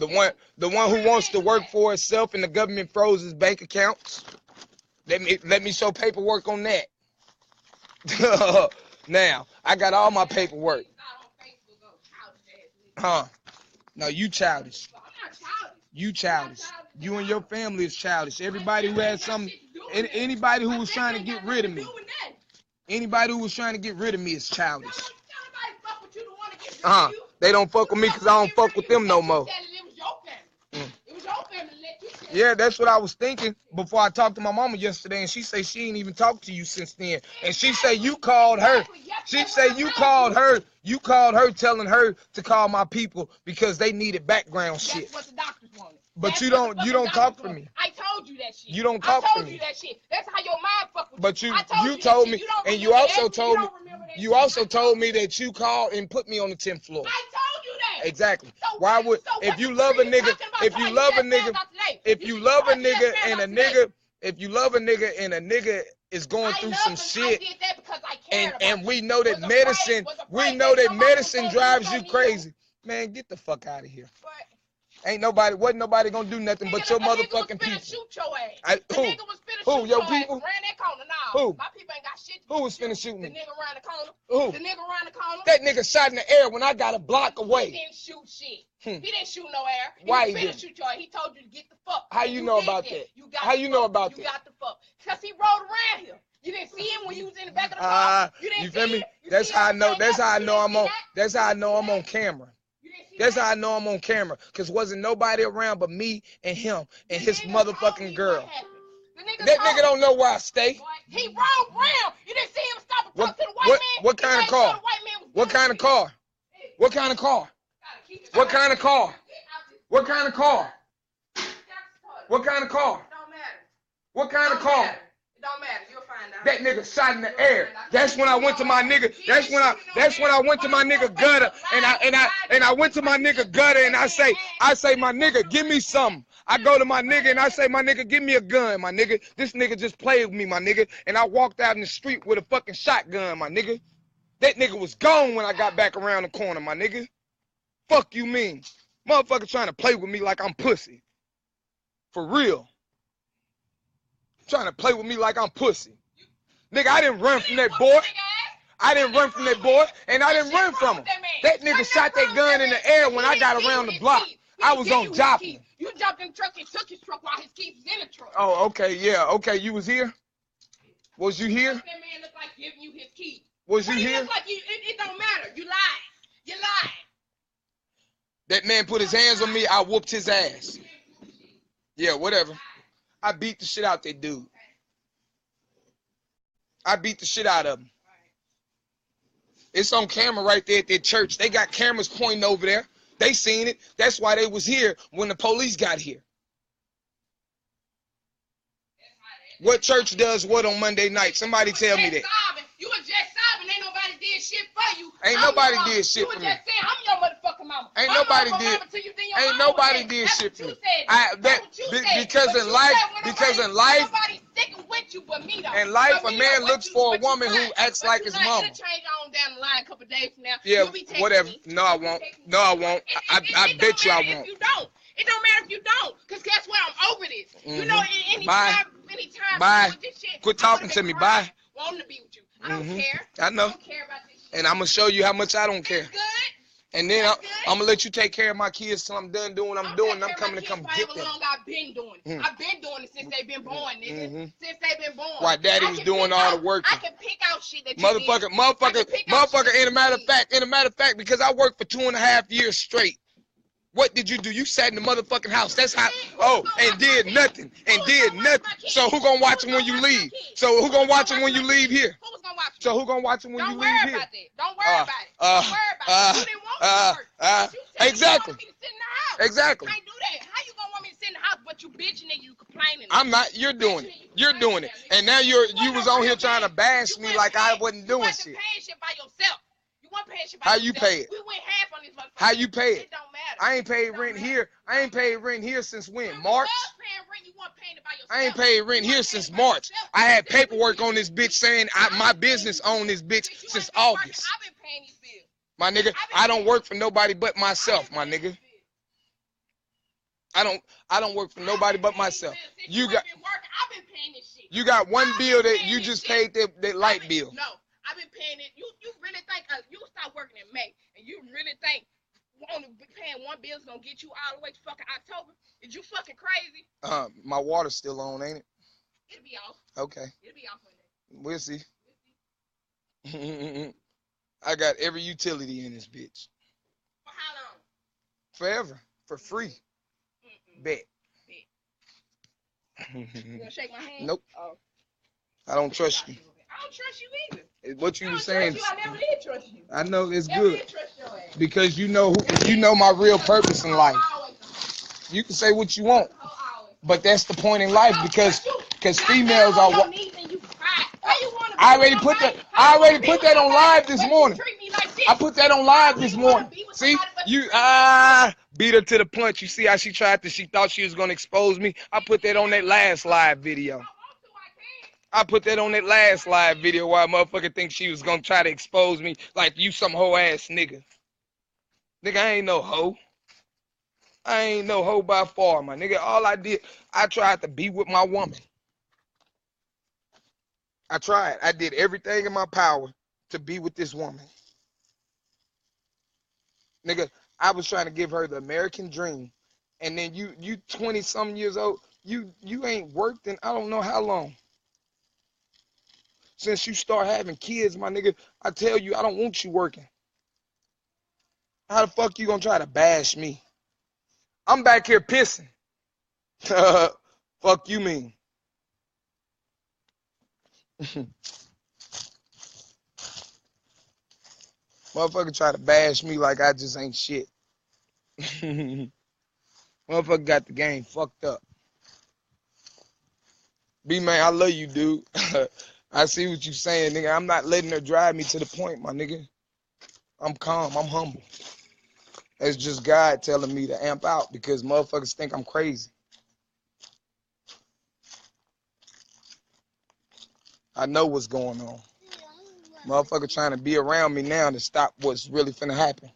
[SPEAKER 1] The one who wants to work for itself and the government froze his bank accounts. Let me show paperwork on that. Now, I got all my paperwork. No, you childish. You childish. You and your family is childish. Everybody who had something, anybody who was trying to get rid of me. Anybody who was trying to get rid of me is childish. They don't fuck with me because I don't fuck with them no more. Yeah, that's what I was thinking before I talked to my mama yesterday, and she say she ain't even talked to you since then. And she say you called her. She say you called her. You called her telling her to call my people because they needed background shit.
[SPEAKER 4] That's what the doctors wanted.
[SPEAKER 1] But you don't talk for me.
[SPEAKER 4] I told you that shit.
[SPEAKER 1] You don't talk for me.
[SPEAKER 4] I told you that shit. That's how your mind fuck with you.
[SPEAKER 1] But you told me, and you also told me that you called and put me on the 10th floor.
[SPEAKER 4] I told you that.
[SPEAKER 1] Exactly. Why would if you love a nigga and a nigga is going through some shit, and we know that medicine drives you crazy. Man, get the fuck out of here. Wasn't nobody gonna do nothing but your motherfucking people.
[SPEAKER 4] Shoot your ass.
[SPEAKER 1] Who? Your people?
[SPEAKER 4] Ran that corner. No.
[SPEAKER 1] Who?
[SPEAKER 4] My people ain't got shit.
[SPEAKER 1] Who was finna shoot me?
[SPEAKER 4] The nigga around the corner.
[SPEAKER 1] Who?
[SPEAKER 4] The nigga around the corner.
[SPEAKER 1] That nigga shot in the air when I got a block away.
[SPEAKER 4] He didn't shoot shit. He didn't shoot no air.
[SPEAKER 1] Why
[SPEAKER 4] he
[SPEAKER 1] he
[SPEAKER 4] didn't?
[SPEAKER 1] Shoot
[SPEAKER 4] your ass. He told you to get the fuck.
[SPEAKER 1] How you know about that? How you know about that?
[SPEAKER 4] You got the fuck. Because he rode around here. You didn't see him when he was in the back of the car.
[SPEAKER 1] You feel me? That's how I know I'm on camera. That's how I know I'm on camera. Because wasn't nobody around but me and him and his motherfucking girl. That nigga don't know where I stay.
[SPEAKER 4] He rode around. You didn't see him stop and talk to the white man.
[SPEAKER 1] What kind of car? What kind of car? What kind of car? What kind of car? What kind of car? What kind of car? What kind of car?
[SPEAKER 4] It don't matter. You'll find out.
[SPEAKER 1] That nigga shot in the air. That's when I went to my nigga. That's when I went to my nigga gutter. And I went to my nigga gutter and I say, my nigga, give me something. I go to my nigga and I say, my nigga, give me a gun, my nigga. This nigga just played with me, my nigga. And I walked out in the street with a fucking shotgun, my nigga. That nigga was gone when I got back around the corner, my nigga. Fuck you mean? Motherfucker trying to play with me like I'm pussy. For real. Trying to play with me like I'm pussy. Nigga, I didn't run from that boy. I didn't run from that boy, and I didn't run from him. That nigga shot that gun in the air when I got around the block. I was on Joplin.
[SPEAKER 4] You jumped in the truck and took his truck while his keys was in the truck.
[SPEAKER 1] Oh, okay, yeah, okay. You was here? Was you here?
[SPEAKER 4] That man looked like giving you his keys.
[SPEAKER 1] Was you here?
[SPEAKER 4] Look like it don't matter. You lied. You lied.
[SPEAKER 1] That man put his hands on me. I whooped his ass. Yeah, whatever. I beat the shit out that dude. I beat the shit out of him. It's on camera right there at their church. They got cameras pointing over there. They seen it. That's why they was here when the police got here. What church does what on Monday night? Somebody tell me that.
[SPEAKER 4] You was just sobbing. Ain't nobody did shit for you.
[SPEAKER 1] Ain't nobody did shit for me.
[SPEAKER 4] You was just saying, I'm your motherfucking mama.
[SPEAKER 1] Ain't nobody did. Ain't nobody did shit for me. Because in life,
[SPEAKER 4] nobody sticking with you but me though.
[SPEAKER 1] In life, a man looks for a woman who acts like his mama.
[SPEAKER 4] Change on down the line a couple days from now.
[SPEAKER 1] Yeah, whatever. No, I won't. No, I won't. I bet you I won't.
[SPEAKER 4] If you don't. It don't matter if you don't, because guess what? I'm over this. You know, anytime
[SPEAKER 1] Bye.
[SPEAKER 4] This shit,
[SPEAKER 1] Quit talking to me. Bye.
[SPEAKER 4] Wanting to be with you. I don't care.
[SPEAKER 1] I know.
[SPEAKER 4] I don't care about this shit.
[SPEAKER 1] And I'm going to show you how much I don't care.
[SPEAKER 4] That's good.
[SPEAKER 1] And then I'm going to let you take care of my kids till I'm done doing what I'm doing. And I'm coming to come get them.
[SPEAKER 4] How long I've been doing it. I've been doing it since they've been born, nigga. Since they've been born.
[SPEAKER 1] While daddy was doing all the work.
[SPEAKER 4] I can pick out shit that you
[SPEAKER 1] Motherfucker, in a matter of fact, because I worked for 2.5 years straight. What did you do? You sat in the motherfucking house. That's how. Oh, and did nothing. So who gonna watch them when you leave? So who gonna watch them when you leave here?
[SPEAKER 4] Who's gonna watch them?
[SPEAKER 1] So who gonna watch them when you leave here?
[SPEAKER 4] Don't worry about it. Don't worry about it. You didn't want me to work.
[SPEAKER 1] Exactly.
[SPEAKER 4] You said you wanted me to sit in the house.
[SPEAKER 1] Exactly.
[SPEAKER 4] I can't do that. How you gonna want me to sit in the house but you bitching and you complaining?
[SPEAKER 1] I'm not. You're doing it. You're doing it. And now you was on here trying to bash me like I wasn't doing shit.
[SPEAKER 4] You wasn't paying shit by yourself.
[SPEAKER 1] How you pay it?
[SPEAKER 4] We went half on this motherfucker.
[SPEAKER 1] How you pay it?
[SPEAKER 4] It don't matter.
[SPEAKER 1] I ain't paid rent here. I ain't paid rent here since when? March? I ain't paid rent here since March. I had paperwork on this bitch saying my business own this bitch since August.
[SPEAKER 4] I've been paying these bills.
[SPEAKER 1] My nigga, I don't work for nobody but myself, my nigga. I don't work for nobody but myself. You got one bill that you just paid that light bill.
[SPEAKER 4] No. I've been paying it. You really think you start working in May and you really think only paying one bill is gonna get you all the way to fucking October? Is you fucking crazy?
[SPEAKER 1] My water's still on, ain't it?
[SPEAKER 4] It'll be off.
[SPEAKER 1] Okay.
[SPEAKER 4] It'll be off one day.
[SPEAKER 1] We'll see. I got every utility in this bitch.
[SPEAKER 4] For how long?
[SPEAKER 1] Forever. For free. Bet.
[SPEAKER 4] You gonna shake my hand?
[SPEAKER 1] Nope.
[SPEAKER 4] Oh.
[SPEAKER 1] I don't trust you.
[SPEAKER 4] I don't trust you either.
[SPEAKER 1] What you were saying?
[SPEAKER 4] I never did trust you.
[SPEAKER 1] I know it's
[SPEAKER 4] Never
[SPEAKER 1] good
[SPEAKER 4] did trust your ass.
[SPEAKER 1] because you know my real purpose in life. You can say what you want, but that's the point in life because females are what. I already put that on live this morning. I put that on live this morning. See, you beat her to the punch. You see how she thought she was gonna expose me. I put that on that last live video. I put that on that last live video where a motherfucker think she was gonna try to expose me like you some hoe ass nigga. Nigga, I ain't no hoe. I ain't no hoe by far, my nigga. All I did, I tried to be with my woman. I tried. I did everything in my power to be with this woman. Nigga, I was trying to give her the American dream. And then you 20-something years old, you ain't worked in I don't know how long. Since you start having kids, my nigga, I tell you, I don't want you working. How the fuck you gonna try to bash me? I'm back here pissing. Fuck you mean? Motherfucker try to bash me like I just ain't shit. Motherfucker got the game fucked up. B-man, I love you, dude. I see what you saying, nigga. I'm not letting her drive me to the point, my nigga. I'm calm. I'm humble. It's just God telling me to amp out because motherfuckers think I'm crazy. I know what's going on. Motherfucker trying to be around me now to stop what's really finna happen.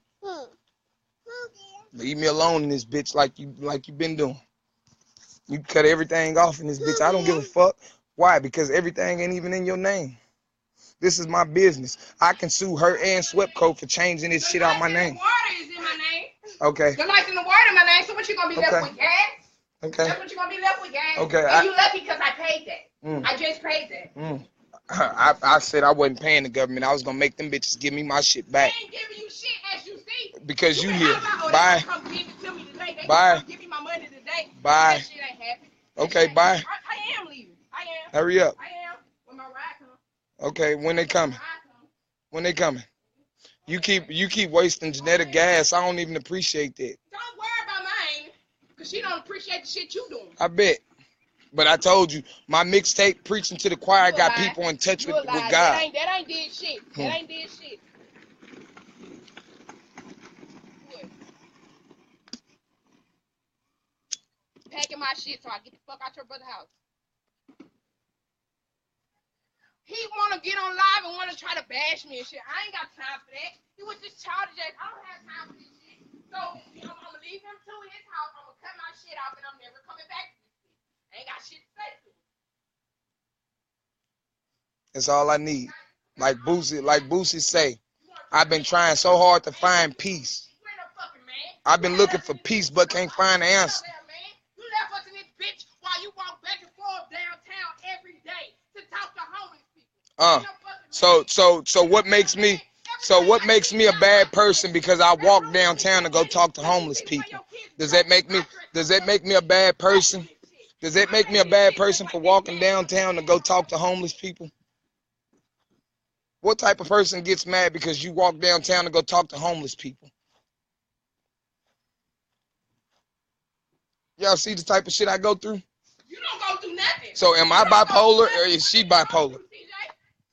[SPEAKER 1] Leave me alone in this bitch like you been doing. You cut everything off in this bitch. I don't give a fuck. Why? Because everything ain't even in your name. This is my business. I can sue her and Swepco for changing this shit out my name.
[SPEAKER 4] The water is in my name.
[SPEAKER 1] Okay.
[SPEAKER 4] The lights in the water in my name. So what you gonna be left with, gas?
[SPEAKER 1] Okay.
[SPEAKER 4] That's what you gonna be left with, gas.
[SPEAKER 1] Okay.
[SPEAKER 4] And you lucky because I paid that. I just paid that.
[SPEAKER 1] I said I wasn't paying the government. I was gonna make them bitches give me my shit back.
[SPEAKER 4] They ain't giving you shit as you see.
[SPEAKER 1] Because you here.
[SPEAKER 4] Oh,
[SPEAKER 1] Bye.
[SPEAKER 4] they come give it to me today. They
[SPEAKER 1] Bye.
[SPEAKER 4] come give me my money today.
[SPEAKER 1] Bye.
[SPEAKER 4] That shit ain't happening.
[SPEAKER 1] Okay, bye.
[SPEAKER 4] I am leaving. I am.
[SPEAKER 1] Hurry up.
[SPEAKER 4] I am. When my ride comes.
[SPEAKER 1] Okay, when they coming? When they coming? You keep wasting genetic gas. I don't even appreciate that.
[SPEAKER 4] Don't worry about mine, cause she don't appreciate the shit you doing.
[SPEAKER 1] I bet. But I told you, my mixtape Preaching to the Choir got people in touch with God.
[SPEAKER 4] That ain't did shit. That ain't did shit. What? Packing my shit so I get the fuck out your brother's house. He wanna get on live and wanna try to bash me and shit. I ain't got time for that. He was just childish ass. I don't have time for this shit. So I'm gonna leave him to his house. I'm gonna cut my shit off and I'm never coming back to this shit. I ain't got shit to say to him.
[SPEAKER 1] That's all I need. Like Boosie say, I've been trying so hard to find peace. I've been looking for peace but can't find the answer.
[SPEAKER 4] You left us in this bitch while you walk back and forth downtown every day to talk to homeless people.
[SPEAKER 1] So what makes me a bad person because I walk downtown to go talk to homeless people? Does that make me a bad person? Does that make me a bad person for walking downtown to go talk to homeless people? What type of person gets mad because you walk downtown to go talk to homeless people? Y'all see the type of shit I go through?
[SPEAKER 4] You don't go through nothing.
[SPEAKER 1] So am I bipolar or is she bipolar?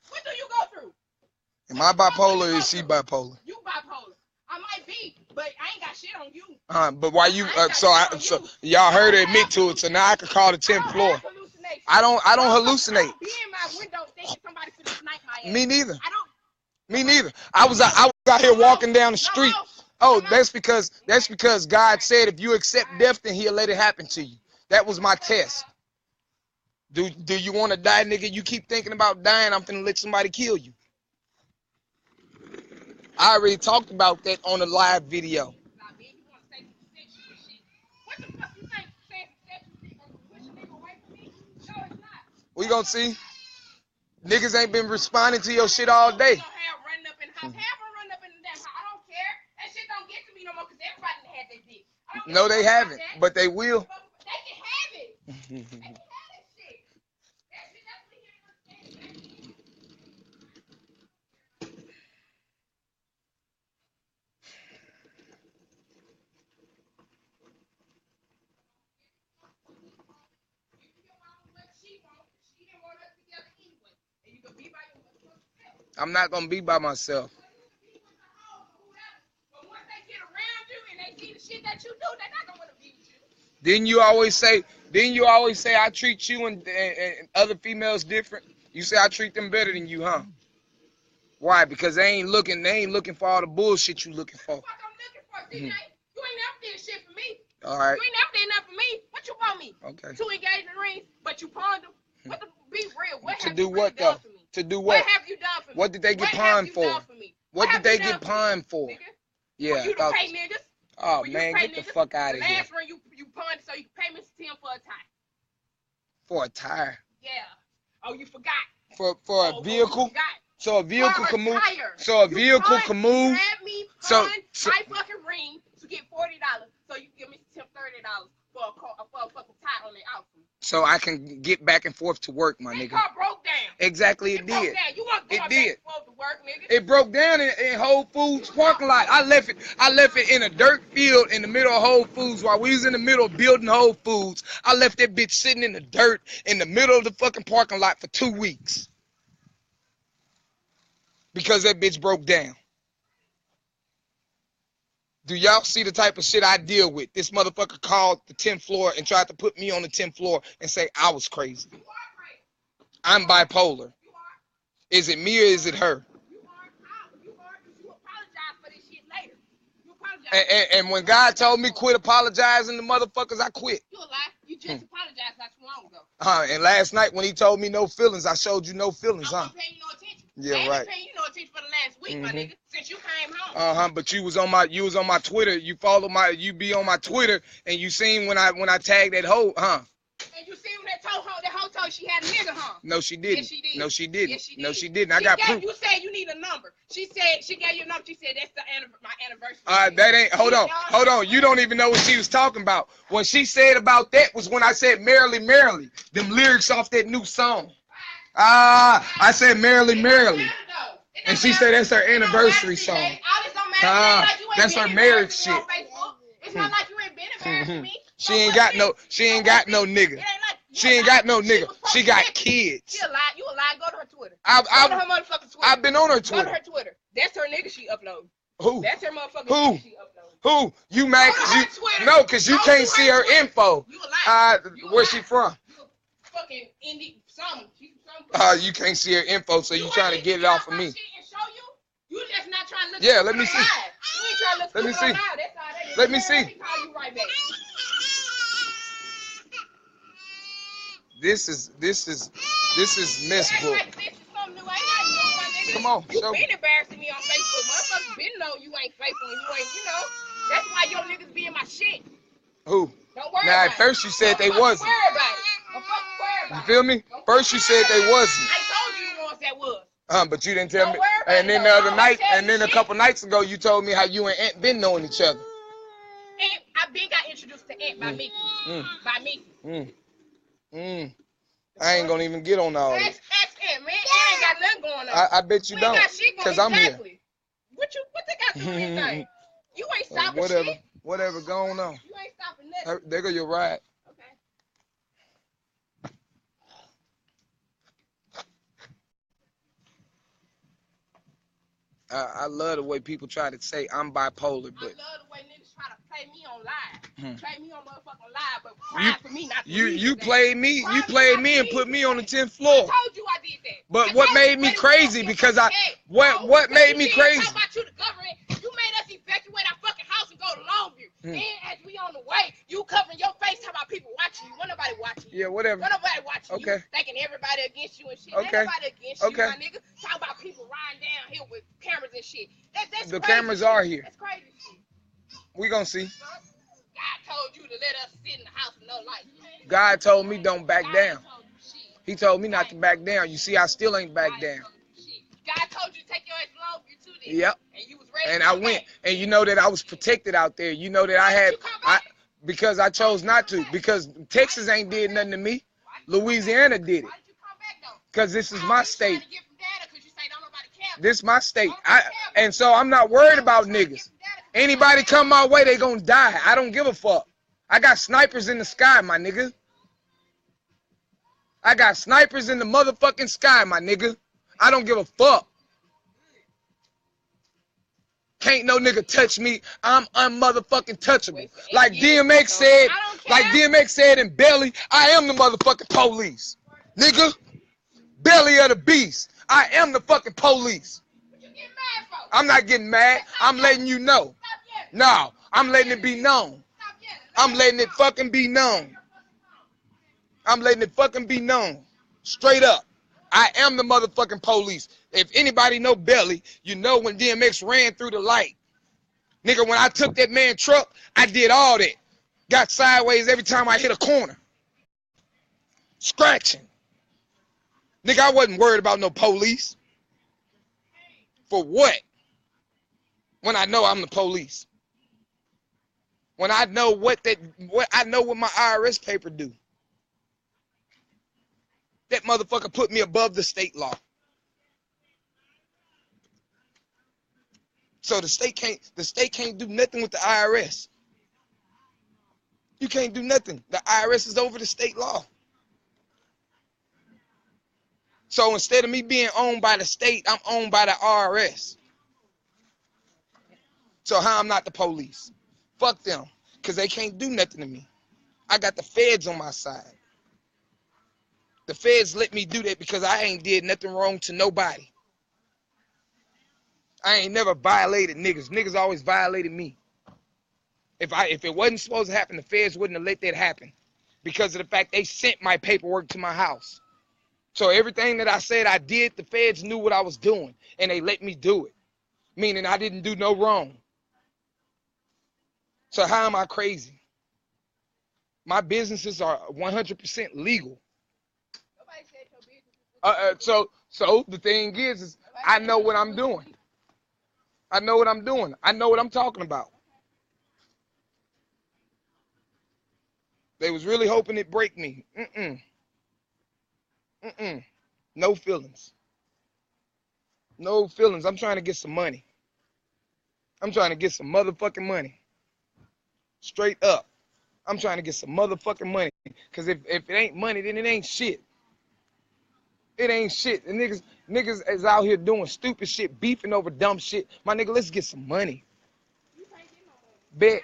[SPEAKER 4] What do you go through?
[SPEAKER 1] Am I bipolar or is she bipolar?
[SPEAKER 4] You bipolar. I might be, but I ain't got shit on you.
[SPEAKER 1] But why you? So y'all heard her admit to it. So now I can call the 10th floor. I don't hallucinate.
[SPEAKER 4] Be in my window thinking somebody finna snipe my ass.
[SPEAKER 1] Me neither.
[SPEAKER 4] Me
[SPEAKER 1] neither. I was out here walking down the street. Oh, that's because God said if you accept death, then He'll let it happen to you. That was my test. Do you want to die, nigga? You keep thinking about dying, I'm finna let somebody kill you. I already talked about that on a live video. We gonna see. Niggas ain't been responding to your shit all day. No, they haven't, but they will.
[SPEAKER 4] They can have it.
[SPEAKER 1] I'm not gonna be by myself.
[SPEAKER 4] But once they get around you and they see the shit that you do, they're not gonna want to be with you.
[SPEAKER 1] Didn't you always say I treat you and other females different? You say I treat them better than you, huh? Why? Because they ain't looking for all the bullshit you looking for.
[SPEAKER 4] What the fuck I'm looking for, DJ? You ain't never did shit for me.
[SPEAKER 1] All right.
[SPEAKER 4] You ain't never did nothing for me. What you want me?
[SPEAKER 1] Okay.
[SPEAKER 4] 2 engagement rings, but you pawned them. What the be real? What
[SPEAKER 1] To
[SPEAKER 4] have
[SPEAKER 1] do
[SPEAKER 4] you
[SPEAKER 1] what
[SPEAKER 4] really done
[SPEAKER 1] though?
[SPEAKER 4] for me?
[SPEAKER 1] To do what?
[SPEAKER 4] What have you done for me?
[SPEAKER 1] What did they get pawned for? What did they get pawned for? Yeah.
[SPEAKER 4] For you to pay niggas.
[SPEAKER 1] Oh man, get the fuck out of here.
[SPEAKER 4] Last ring you pawned so you can pay Mr. Tim for a tire.
[SPEAKER 1] For a tire?
[SPEAKER 4] Yeah. Oh, you forgot.
[SPEAKER 1] For a vehicle?
[SPEAKER 4] You forgot.
[SPEAKER 1] So a vehicle can move.
[SPEAKER 4] Tire.
[SPEAKER 1] So a vehicle can move.
[SPEAKER 4] You had me
[SPEAKER 1] so
[SPEAKER 4] my fucking ring to get $40, so you give me $30 for a fucking tie on the outfit.
[SPEAKER 1] So I can get back and forth to work, my nigga.
[SPEAKER 4] That car broke down.
[SPEAKER 1] Exactly, it did.
[SPEAKER 4] Broke down. You want to go back and forth to work, nigga?
[SPEAKER 1] It broke down in Whole Foods parking lot. I left it in a dirt field in the middle of Whole Foods while we was in the middle of building Whole Foods. I left that bitch sitting in the dirt in the middle of the fucking parking lot for 2 weeks. Because that bitch broke down. Do y'all see the type of shit I deal with? This motherfucker called the 10th floor and tried to put me on the 10th floor and say I was crazy. I'm bipolar. Is it me or is it her? And when God told me quit apologizing to motherfuckers, I quit.
[SPEAKER 4] You a lie. You just apologized not too long ago.
[SPEAKER 1] And last night when he told me no feelings, I showed you no feelings,
[SPEAKER 4] I'm not paying you no attention.
[SPEAKER 1] Yeah,
[SPEAKER 4] I ain't
[SPEAKER 1] right.
[SPEAKER 4] been paying you no attention for the last week, my nigga, since you came home.
[SPEAKER 1] But you was on my Twitter. You be on my Twitter, and you seen when I tagged that hoe,
[SPEAKER 4] And you seen that hoe told she had a nigga, huh?
[SPEAKER 1] No, she didn't.
[SPEAKER 4] Yes, she did.
[SPEAKER 1] No, she didn't.
[SPEAKER 4] Yes, she did.
[SPEAKER 1] No, she didn't. I got proof.
[SPEAKER 4] You said you need a number. She said she gave you a number. She said that's my anniversary.
[SPEAKER 1] That ain't. Hold on. You don't even know what she was talking about. What she said about that was when I said "Merrily, Merrily," them lyrics off that new song. I said "Merrily, Merrily," and she said that's her anniversary song. That's her marriage shit.
[SPEAKER 4] It's not like you ain't been embarrassing me.
[SPEAKER 1] She ain't got no nigga. She ain't got no nigga. She got kids.
[SPEAKER 4] She a lie. You a lie. Go to her Twitter. Go to her motherfucking Twitter.
[SPEAKER 1] I've been on her Twitter.
[SPEAKER 4] Go to her Twitter. That's her nigga she uploaded.
[SPEAKER 1] Who?
[SPEAKER 4] That's her motherfucking nigga she uploaded.
[SPEAKER 1] Who? You mad cause you? No, cause you can't see her info.
[SPEAKER 4] You a lie.
[SPEAKER 1] Where's she from?
[SPEAKER 4] You a fucking indie something. She's from
[SPEAKER 1] You can't see her info, so you trying to get it off of me.
[SPEAKER 4] You just not trying to look.
[SPEAKER 1] Yeah, let me see.
[SPEAKER 4] You ain't trying to look.
[SPEAKER 1] Let me see.
[SPEAKER 4] That's all that is.
[SPEAKER 1] Let me see.
[SPEAKER 4] Let me call you right back.
[SPEAKER 1] This is Miss Book. Come on,
[SPEAKER 4] you
[SPEAKER 1] show me.
[SPEAKER 4] been embarrassing me on Facebook. Motherfuckers been know you ain't faithful and you ain't, that's why your niggas be in my shit.
[SPEAKER 1] Who?
[SPEAKER 4] Don't worry
[SPEAKER 1] Now,
[SPEAKER 4] about
[SPEAKER 1] at first you said they
[SPEAKER 4] Don't
[SPEAKER 1] wasn't.
[SPEAKER 4] worry about it. Don't fucking worry about
[SPEAKER 1] You feel me? First you said they wasn't.
[SPEAKER 4] I told you the ones that was.
[SPEAKER 1] But you didn't tell
[SPEAKER 4] Don't
[SPEAKER 1] me.
[SPEAKER 4] worry about
[SPEAKER 1] And then
[SPEAKER 4] it,
[SPEAKER 1] the
[SPEAKER 4] though.
[SPEAKER 1] other
[SPEAKER 4] I
[SPEAKER 1] night,
[SPEAKER 4] tell
[SPEAKER 1] and
[SPEAKER 4] you
[SPEAKER 1] then a
[SPEAKER 4] shit.
[SPEAKER 1] couple nights ago, you told me how you and Aunt been knowing each other.
[SPEAKER 4] And I been got introduced to Aunt by Mickey. By Mickey.
[SPEAKER 1] I ain't gonna even get on all that.
[SPEAKER 4] Ask Aunt, man. It ain't got nothing going on.
[SPEAKER 1] I bet you don't. Because I'm here.
[SPEAKER 4] What they got to do with anything? You ain't stopping shit.
[SPEAKER 1] Whatever going on.
[SPEAKER 4] You ain't stopping nothing.
[SPEAKER 1] There go your ride.
[SPEAKER 4] Okay.
[SPEAKER 1] I love the way people try to say I'm bipolar, but
[SPEAKER 4] I love the way niggas try to play me on live. Play me on motherfucking live, but cry for me not to
[SPEAKER 1] you played me and put me on the 10th floor.
[SPEAKER 4] I told you I did that.
[SPEAKER 1] But what made me crazy because what made me crazy?
[SPEAKER 4] Talk about you, the government. You made us evacuate our fucking house and go to Longview. And as we on the way, you covering your face, talking about people watching you. Wasn't nobody watching you.
[SPEAKER 1] Yeah, whatever.
[SPEAKER 4] Wasn't nobody watching you. Thinking everybody against you and shit. Ain't nobody against you, my nigga. Talk about people riding down here with cameras and shit. That's
[SPEAKER 1] the
[SPEAKER 4] crazy
[SPEAKER 1] cameras
[SPEAKER 4] shit.
[SPEAKER 1] are here.
[SPEAKER 4] That's crazy shit.
[SPEAKER 1] We gonna see.
[SPEAKER 4] God told you to let us sit in the house with no light.
[SPEAKER 1] God told me don't back down. He told me not to back down. You see, I still ain't back down.
[SPEAKER 4] God told you to take your ass to Longview too then.
[SPEAKER 1] Yep.
[SPEAKER 4] And you was ready
[SPEAKER 1] And
[SPEAKER 4] to
[SPEAKER 1] I
[SPEAKER 4] come
[SPEAKER 1] went.
[SPEAKER 4] back.
[SPEAKER 1] And you know that I was protected out there. You know that I had because I chose not to. Because Texas ain't did nothing to me. Louisiana did it.
[SPEAKER 4] Why did you come back though?
[SPEAKER 1] Because this is my state.
[SPEAKER 4] Trying to get from data 'cause you say don't nobody care.
[SPEAKER 1] This my state. And so I'm not worried about niggas. Anybody come my way, they gonna die. I don't give a fuck. I got snipers in the sky, my nigga. I got snipers in the motherfucking sky, my nigga. I don't give a fuck. Can't no nigga touch me. I'm unmotherfucking touchable. Like DMX said in Belly, I am the motherfucking police. Nigga, belly of the beast. I am the fucking police.
[SPEAKER 4] What you getting mad for?
[SPEAKER 1] I'm not getting mad. I'm letting you know. No, I'm letting it be known. I'm letting it fucking be known. I'm letting it fucking be known. Straight up. I am the motherfucking police. If anybody know Belly, you know when DMX ran through the light. Nigga, when I took that man truck, I did all that. Got sideways every time I hit a corner. Scratching. Nigga, I wasn't worried about no police. For what? When I know I'm the police. When I know what my IRS paper do. That motherfucker put me above the state law. So the state can't do nothing with the IRS. You can't do nothing. The IRS is over the state law. So instead of me being owned by the state, I'm owned by the IRS. So how I'm not the police? Fuck them, because they can't do nothing to me. I got the feds on my side. The feds let me do that because I ain't did nothing wrong to nobody. I ain't never violated niggas. Niggas always violated me. If it wasn't supposed to happen, the feds wouldn't have let that happen because of the fact they sent my paperwork to my house. So everything that I said I did, the feds knew what I was doing, and they let me do it, meaning I didn't do no wrong. So how am I crazy? My businesses are 100% legal.
[SPEAKER 4] Nobody said your business was
[SPEAKER 1] So the thing is I know what I'm doing. I know what I'm doing. I know what I'm talking about. They was really hoping it break me. No feelings. No feelings. I'm trying to get some money. I'm trying to get some motherfucking money. Straight up. I'm trying to get some motherfucking money. Because if it ain't money, then it ain't shit. It ain't shit. The niggas is out here doing stupid shit, beefing over dumb shit. My nigga, let's get some money. Bet.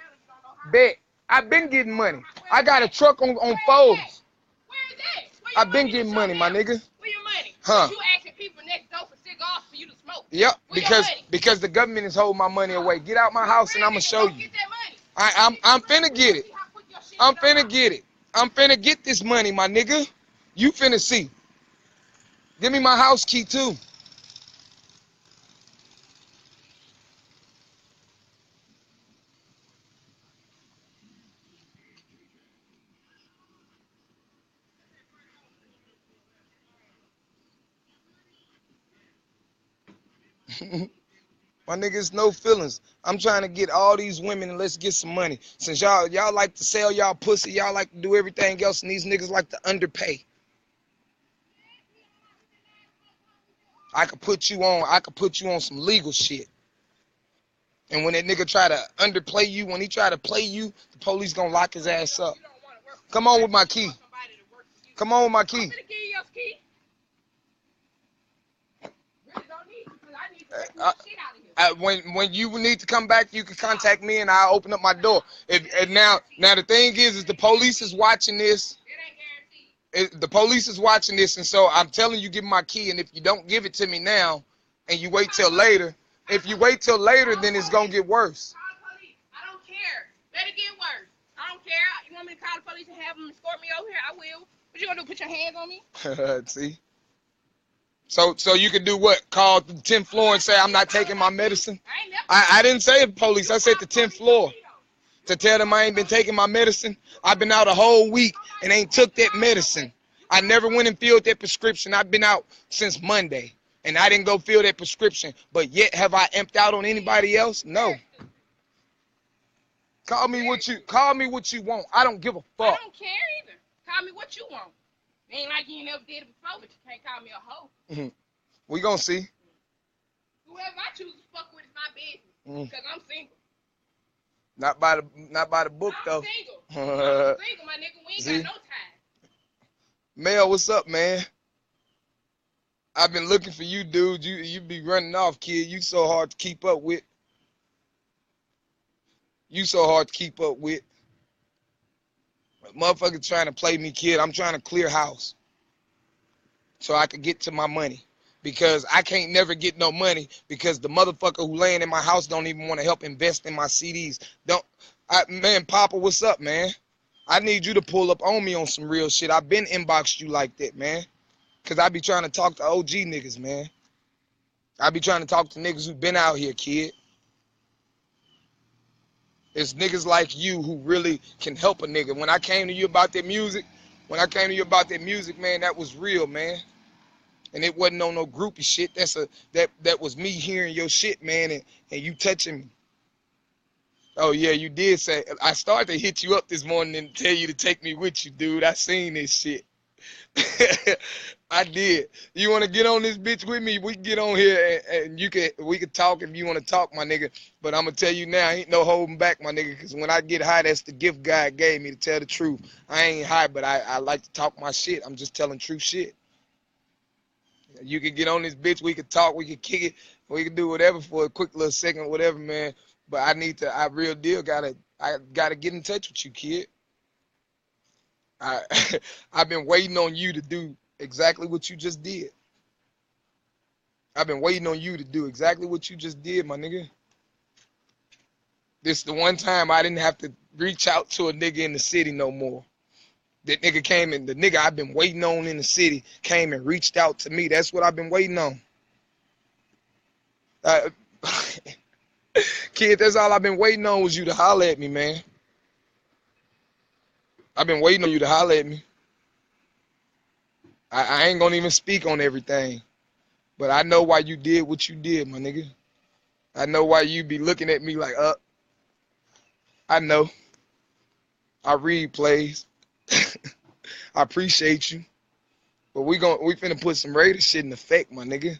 [SPEAKER 1] Bet. I've been getting money. I got a truck on Forbes.
[SPEAKER 4] Where is that?
[SPEAKER 1] I've been getting money, my nigga.
[SPEAKER 4] Where your money?
[SPEAKER 1] Huh.
[SPEAKER 4] You asking people next door for cigars for you to smoke.
[SPEAKER 1] Yep,
[SPEAKER 4] Where
[SPEAKER 1] because the government is holding my money away. Get out my house and I'm gonna show you.
[SPEAKER 4] Get that money.
[SPEAKER 1] I'm finna get it. I'm finna get it. I'm finna get this money, my nigga. You finna see. Give me my house key too. My niggas, no feelings. I'm trying to get all these women and let's get some money. Since y'all like to sell y'all pussy, y'all like to do everything else, and these niggas like to underpay. I could put you on some legal shit. And when that nigga try to underplay you, when he try to play you, the police gonna lock his ass up. Come on with my key. Come on with my key. When you need to come back, you can contact me and I'll open up my door. Now the thing is the police is watching this. The police is watching this, and so I'm telling you, give me my key. And if you don't give it to me now, and you wait till later, then it's gonna get worse.
[SPEAKER 4] I don't care. Let it get worse. I don't care. You want me to call the police and have them escort me over here? I will. What you gonna do? Put your hands on me?
[SPEAKER 1] See? So you can do what? Call the 10th floor and say I'm not taking my medicine? I didn't say police. I said the 10th floor. To tell them I ain't been taking my medicine. I've been out a whole week and ain't took that medicine. I never went and filled that prescription. I've been out since Monday and I didn't go fill that prescription. But yet have I emptied out on anybody else? No. Call me what you want. I don't give a fuck.
[SPEAKER 4] I don't care either. Call me what you want. Ain't like you never did it before, but you can't call me a hoe.
[SPEAKER 1] We gonna see.
[SPEAKER 4] Whoever I choose to fuck with is my business. Because I'm single.
[SPEAKER 1] Not by the book though.
[SPEAKER 4] I'm single. I'm single, my nigga. We ain't
[SPEAKER 1] See?
[SPEAKER 4] got no time.
[SPEAKER 1] Mel, what's up, man? I've been looking for you, dude. You be running off, kid. You so hard to keep up with. Motherfucker trying to play me, kid. I'm trying to clear house so I can get to my money. Because I can't never get no money because the motherfucker who laying in my house don't even want to help invest in my CDs. Man, Papa, what's up, man? I need you to pull up on me on some real shit. I've been inboxed you like that, man. Because I be trying to talk to OG niggas, man. I be trying to talk to niggas who been out here, kid. It's niggas like you who really can help a nigga. When I came to you about that music, man, that was real, man. And it wasn't on no groupie shit. That was me hearing your shit, man, and you touching me. Oh yeah, you did say. I started to hit you up this morning and tell you to take me with you, dude. I seen this shit. I did. You want to get on this bitch with me? We can get on here and we can talk if you want to talk, my nigga. But I'm gonna tell you now, ain't no holding back, my nigga. Cause when I get high, that's the gift God gave me to tell the truth. I ain't high, but I like to talk my shit. I'm just telling true shit. You can get on this bitch. We can talk. We can kick it. We can do whatever for a quick little second, whatever, man. But I real deal I gotta get in touch with you, kid. I've been waiting on you to do exactly what you just did. I've been waiting on you to do exactly what you just did, my nigga. This the one time I didn't have to reach out to a nigga in the city no more. That nigga came and the nigga I've been waiting on in the city came and reached out to me. That's what I've been waiting on. Uh, Kid, that's all I've been waiting on was you to holler at me, man. I've been waiting on you to holler at me. I ain't gonna even speak on everything, but I know why you did what you did, my nigga. I know why you be looking at me like, I know. I read plays. I appreciate you, but we finna put some Raider shit in effect, my nigga.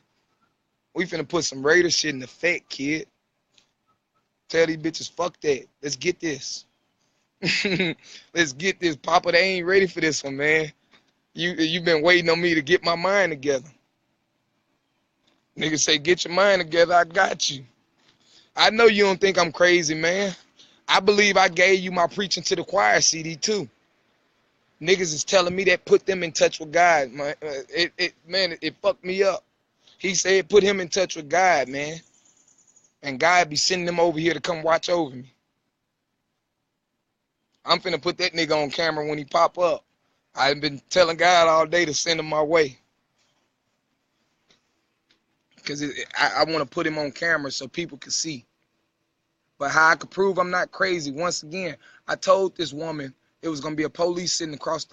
[SPEAKER 1] We finna put some Raider shit in effect, kid. Tell these bitches, fuck that. Let's get this. Let's get this. Papa, they ain't ready for this one, man. You been waiting on me to get my mind together. Niggas say, get your mind together. I got you. I know you don't think I'm crazy, man. I believe I gave you my Preaching to the Choir CD, too. Niggas is telling me that put them in touch with God, man. It fucked me up. He said put him in touch with God, man. And God be sending them over here to come watch over me. I'm finna put that nigga on camera when he pop up. I've been telling God all day to send him my way. Because I want to put him on camera so people can see. But how I could prove I'm not crazy, once again, I told this woman it was going to be a police sitting across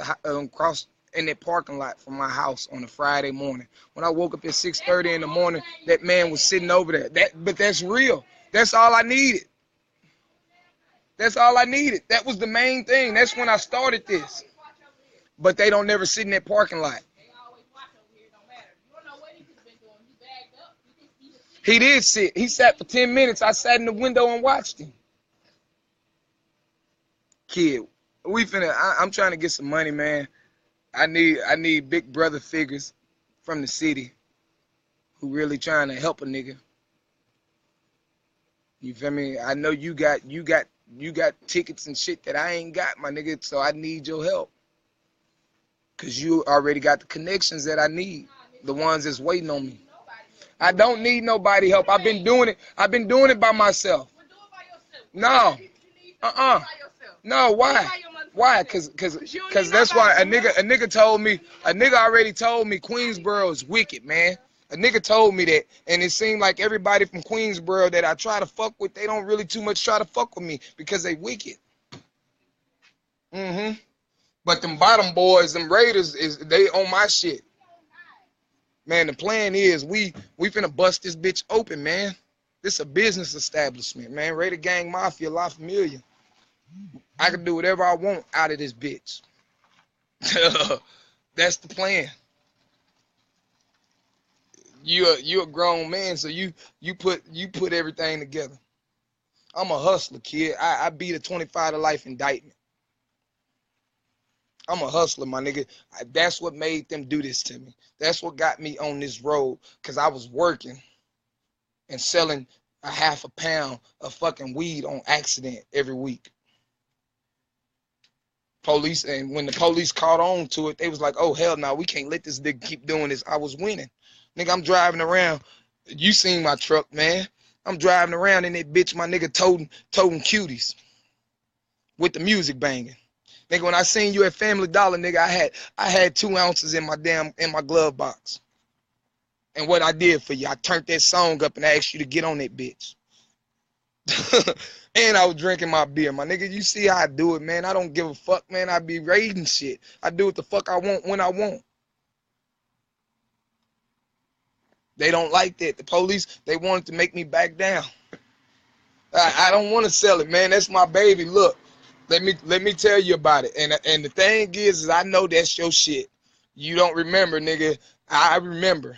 [SPEAKER 1] in that parking lot from my house on a Friday morning. When I woke up at 6:30 in the morning, that man was sitting over there. But that's real. That's all I needed. That's all I needed. That was the main thing. That's when I started this. But they don't never sit in that parking lot. He did sit. He sat for 10 minutes. I sat in the window and watched him. Kid, I'm trying to get some money, man. I need big brother figures from the city who really trying to help a nigga. You feel me? I know you got tickets and shit that I ain't got, my nigga, so I need your help. Cause you already got the connections that I need. The ones that's waiting on me. I don't need nobody help. I've been doing it by myself. No. No, why? Why? Cause that's why a nigga already told me Queensboro is wicked, man. A nigga told me that, and it seemed like everybody from Queensboro that I try to fuck with, they don't really too much try to fuck with me because they wicked. But them bottom boys, them Raiders, they on my shit. Man, the plan is we finna bust this bitch open, man. This a business establishment, man. Raider Gang Mafia, La Familia. I can do whatever I want out of this bitch. That's the plan. You a grown man, so you put everything together. I'm a hustler, kid. I beat a 25 to life indictment. I'm a hustler, my nigga. That's what made them do this to me. That's what got me on this road, because I was working and selling a half a pound of fucking weed on accident every week. Police, and when the police caught on to it, they was like, oh, hell no, we can't let this nigga keep doing this. I was winning. Nigga, I'm driving around. You seen my truck, man. I'm driving around in that bitch, my nigga, toting cuties with the music banging. Nigga, when I seen you at Family Dollar, nigga, I had 2 ounces in my glove box. And what I did for you, I turned that song up and asked you to get on that bitch. And I was drinking my beer, my nigga. You see how I do it, man. I don't give a fuck, man. I be raiding shit. I do what the fuck I want when I want. They don't like that. The police, they wanted to make me back down. I don't want to sell it, man. That's my baby. Look, let me tell you about it. And the thing is I know that's your shit. You don't remember, nigga. I remember.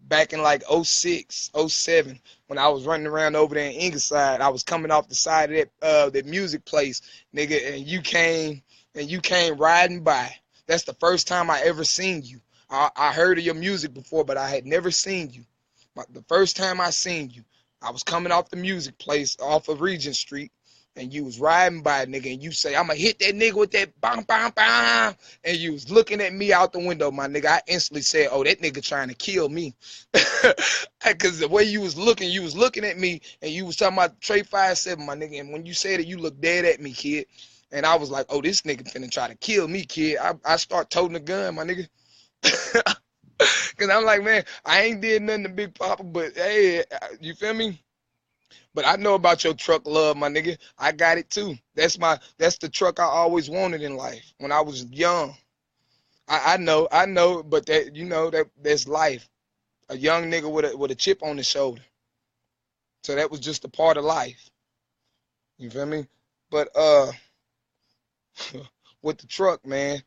[SPEAKER 1] Back in like 06, 07, when I was running around over there in Ingleside, I was coming off the side of that music place, nigga, and you came riding by. That's the first time I ever seen you. I heard of your music before, but I had never seen you. But the first time I seen you, I was coming off the music place off of Regent Street, and you was riding by a nigga, and you say, "I'ma hit that nigga with that bang, bang, bang," and you was looking at me out the window, my nigga, I instantly said, "Oh, that nigga trying to kill me," because the way you was looking at me, and you was talking about Trey 5'7", my nigga, and when you said it, you looked dead at me, kid, and I was like, "Oh, this nigga finna try to kill me, kid." I start toting the gun, my nigga. Cause I'm like, man, I ain't did nothing to Big Papa, but hey, you feel me? But I know about your truck love, my nigga. I got it too. That's the truck I always wanted in life when I was young. I know, but that that's life. A young nigga with a chip on his shoulder. So that was just a part of life. You feel me? But with the truck, man,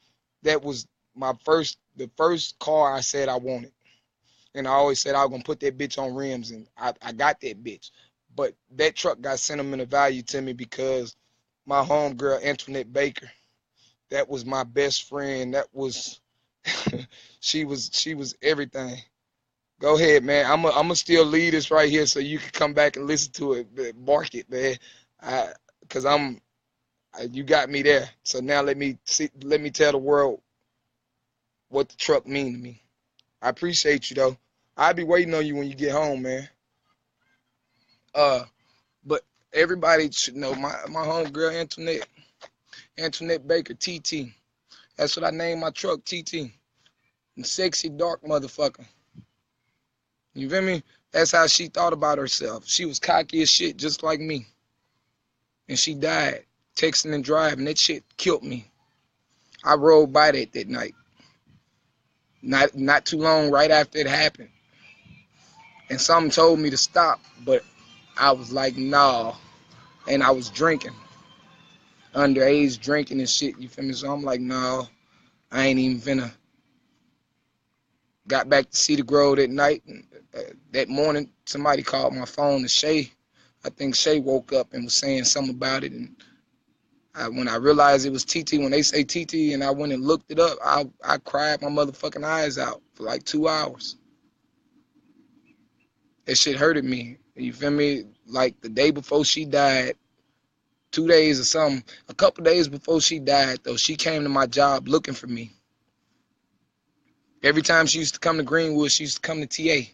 [SPEAKER 1] that was the first car I said I wanted. And I always said I was gonna put that bitch on rims, and I got that bitch. But that truck got sentimental value to me because my homegirl Antoinette Baker, that was my best friend. That was she was everything. Go ahead, man. I'm gonna still lead this right here so you can come back and listen to it. Mark it, man. Cause you got me there. So now let me tell the world what the truck mean to me. I appreciate you though. I'll be waiting on you when you get home, man. Uh, but everybody should know my homegirl Antoinette Baker, TT. That's what I named my truck, TT. And sexy dark motherfucker. You feel me? That's how she thought about herself. She was cocky as shit, just like me. And she died texting and driving. That shit killed me. I rode by that night. Not too long right after it happened. And something told me to stop, but I was like, nah. And I was drinking, underage drinking and shit. You feel me? So I'm like, nah, I ain't even finna. Got back to Cedar Grove that night. And, that morning, somebody called my phone to Shay. I think Shay woke up and was saying something about it. And when I realized it was TT, when they say TT, and I went and looked it up, I cried my motherfucking eyes out for like 2 hours. That shit hurted me. You feel me? Like the day before she died, 2 days or something, a couple days before she died, though, she came to my job looking for me. Every time she used to come to Greenwood, she used to come to TA.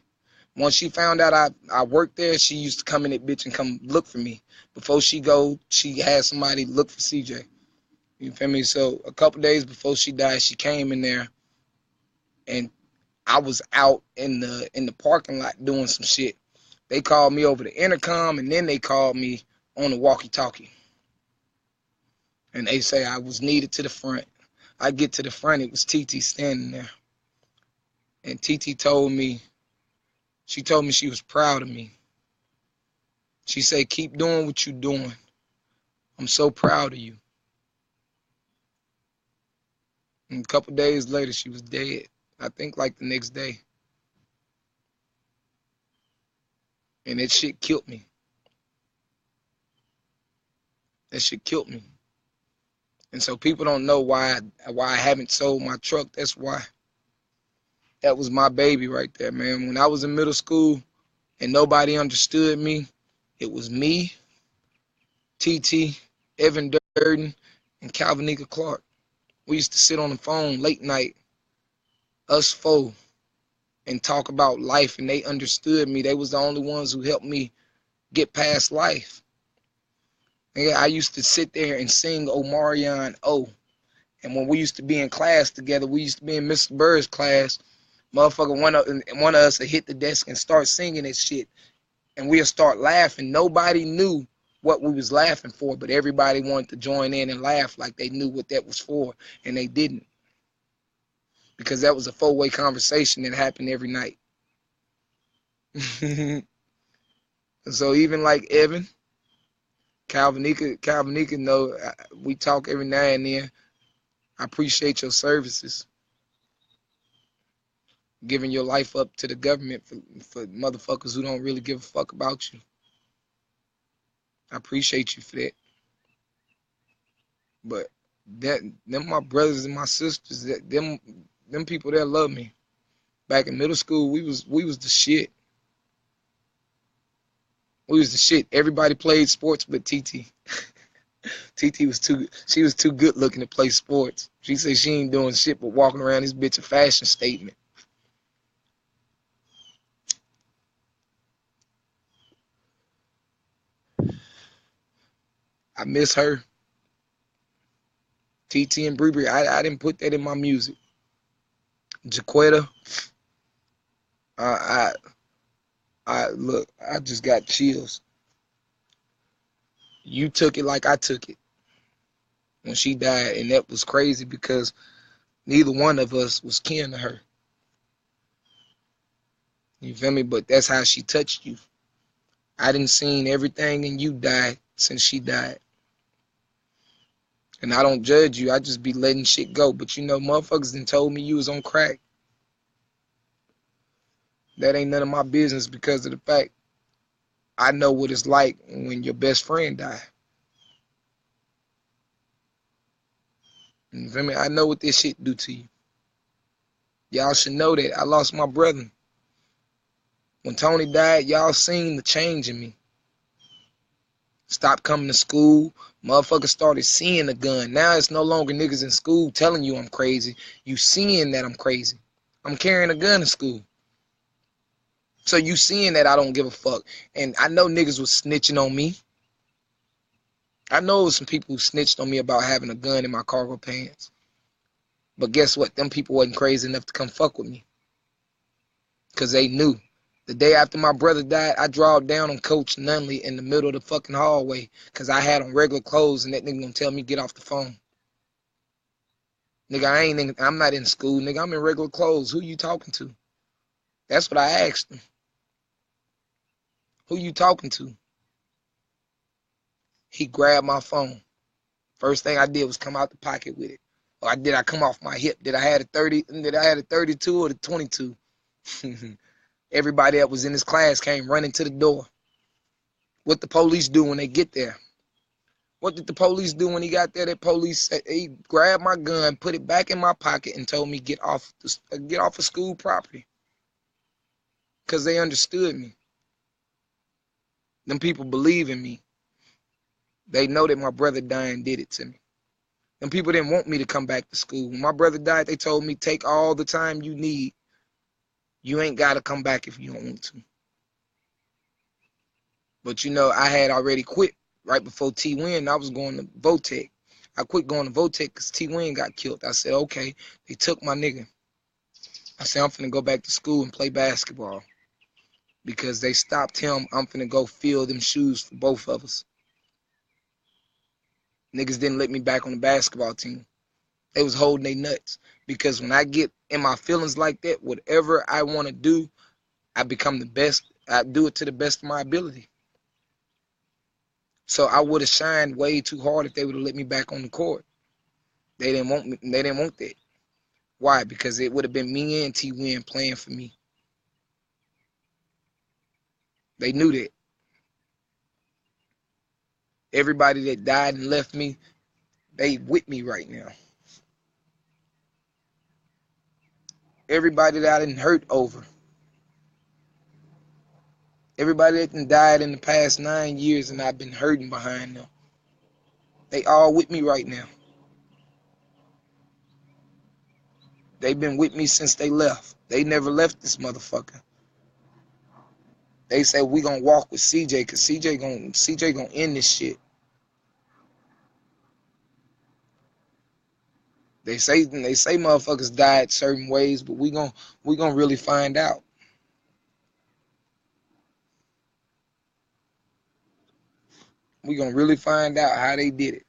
[SPEAKER 1] Once she found out I worked there, she used to come in that bitch and come look for me. Before she go, she had somebody look for CJ. You feel me? So a couple days before she died, she came in there, and I was out in the parking lot doing some shit. They called me over the intercom, and then they called me on the walkie-talkie. And they say I was needed to the front. I get to the front, it was TT standing there. And TT told me she was proud of me. She said, keep doing what you're doing. I'm so proud of you. And a couple days later, she was dead. I think like the next day. And that shit killed me. That shit killed me. And so people don't know why I haven't sold my truck. That's why. That was my baby right there, man. When I was in middle school and nobody understood me, it was me, TT, Evan Durden, and Calvinica Clark. We used to sit on the phone late night, us four, and talk about life, and they understood me. They was the only ones who helped me get past life. And I used to sit there and sing Omarion O. And when we used to be in class together, we used to be in Mr. Bird's class. Motherfucker, one of us would hit the desk and start singing that shit. And we'll start laughing. Nobody knew what we was laughing for, but everybody wanted to join in and laugh like they knew what that was for, and they didn't. Because that was a four-way conversation that happened every night. So even like Evan, Calvinica know we talk every now and then. I appreciate your services, giving your life up to the government for motherfuckers who don't really give a fuck about you. I appreciate you for that. But them my brothers and my sisters, them people that love me. Back in middle school, we was the shit. We was the shit. Everybody played sports but TT. TT she was too good looking to play sports. She said she ain't doing shit but walking around this bitch a fashion statement. I miss her. TT and Bree. I didn't put that in my music. Jaquetta, I, look, I just got chills. You took it like I took it when she died, and that was crazy because neither one of us was kin to her. You feel me? But that's how she touched you. I didn't seen everything in you die since she died. And I don't judge you. I just be letting shit go. But you know, motherfuckers done told me you was on crack. That ain't none of my business because of the fact I know what it's like when your best friend die. You feel me? I know what this shit do to you. Y'all should know that. I lost my brother. When Tony died, y'all seen the change in me. Stopped coming to school. Motherfuckers started seeing the gun. Now it's no longer niggas in school telling you I'm crazy. You seeing that I'm crazy. I'm carrying a gun to school. So you seeing that I don't give a fuck. And I know niggas was snitching on me. I know some people who snitched on me about having a gun in my cargo pants. But guess what? Them people wasn't crazy enough to come fuck with me. Because they knew. The day after my brother died, I drawed down on Coach Nunley in the middle of the fucking hallway because I had on regular clothes and that nigga gonna tell me get off the phone. Nigga, I'm not in school. Nigga, I'm in regular clothes. Who you talking to? That's what I asked him. Who you talking to? He grabbed my phone. First thing I did was come out the pocket with it. Or did I come off my hip? Did I have a 32 or the 22? Everybody that was in his class came running to the door. What the police do when they get there? What did the police do when he got there? That police said, he grabbed my gun, put it back in my pocket, and told me get off of school property. Because they understood me. Them people believe in me. They know that my brother dying did it to me. Them people didn't want me to come back to school. When my brother died, they told me take all the time you need. You ain't got to come back if you don't want to. But you know, I had already quit right before T-Win. I was going to Votech. I quit going to Votech because T-Win got killed. I said, okay, they took my nigga. I said, I'm finna go back to school and play basketball. Because they stopped him, I'm finna go fill them shoes for both of us. Niggas didn't let me back on the basketball team. They was holding their nuts. Because when I get in my feelings like that, whatever I want to do, I become the best. I do it to the best of my ability. So I would have shined way too hard if they would have let me back on the court. They didn't want me. They didn't want that. Why? Because it would have been me and T-Win playing for me. They knew that. Everybody that died and left me, they with me right now. Everybody that I didn't hurt over. Everybody that done died in the past 9 years and I've been hurting behind them. They all with me right now. They've been with me since they left. They never left this motherfucker. They say we gonna walk with CJ because CJ gonna end this shit. They say motherfuckers died certain ways, but we gonna really find out. We gonna really find out how they did it.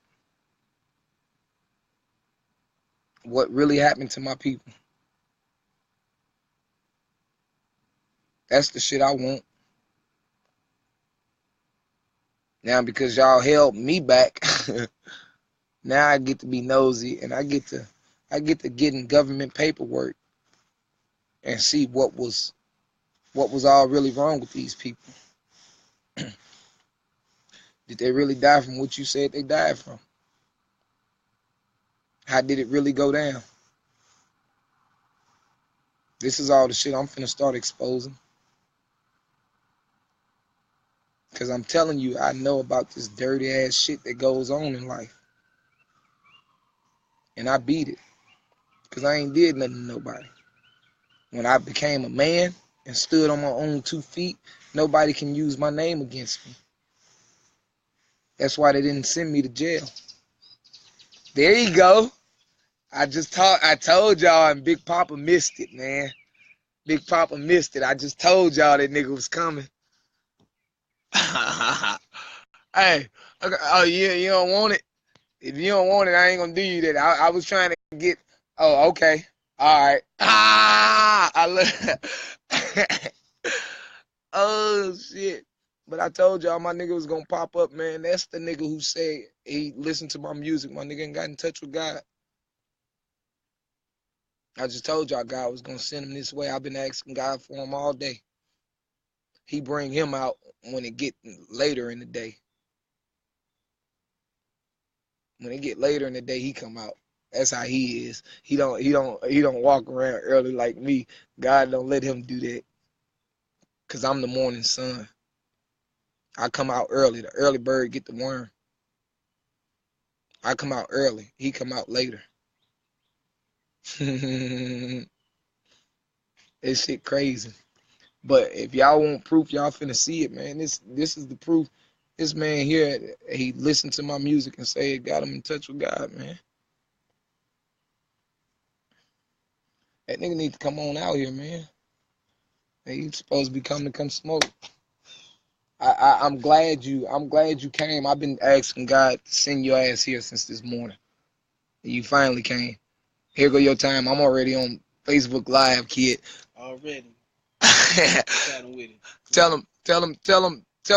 [SPEAKER 1] What really happened to my people. That's the shit I want. Now because y'all held me back, now I get to be nosy and I get to get in government paperwork and see what was all really wrong with these people. Did they really die from what you said they died from? How did it really go down? This is all the shit I'm finna start exposing. Because I'm telling you, I know about this dirty ass shit that goes on in life. And I beat it. Because I ain't did nothing to nobody. When I became a man and stood on my own 2 feet, nobody can use my name against me. That's why they didn't send me to jail. There you go. I told y'all, and Big Papa missed it, man. Big Papa missed it. I just told y'all that nigga was coming. Hey, okay, oh yeah, you don't want it? If you don't want it, I ain't gonna do you that. I was trying to get. Oh, okay, all right. I love. Oh shit! But I told y'all my nigga was gonna pop up, man. That's the nigga who said he listened to my music. My nigga ain't got in touch with God. I just told y'all God was gonna send him this way. I've been asking God for him all day. He bring him out when it get later in the day. When it get later in the day, he come out. That's how he is. He don't walk around early like me. God don't let him do that. Cause I'm the morning sun. I come out early. The early bird get the worm. I come out early. He come out later. This shit crazy. But if y'all want proof, y'all finna see it, man. This is the proof. This man here, he listened to my music and say it got him in touch with God, man. That nigga need to come on out here, man. He's supposed to be coming to come smoke. I'm glad you came. I've been asking God to send your ass here since this morning. You finally came. Here go your time. I'm already on Facebook Live, kid.
[SPEAKER 2] Already. Chatting with it.
[SPEAKER 1] Tell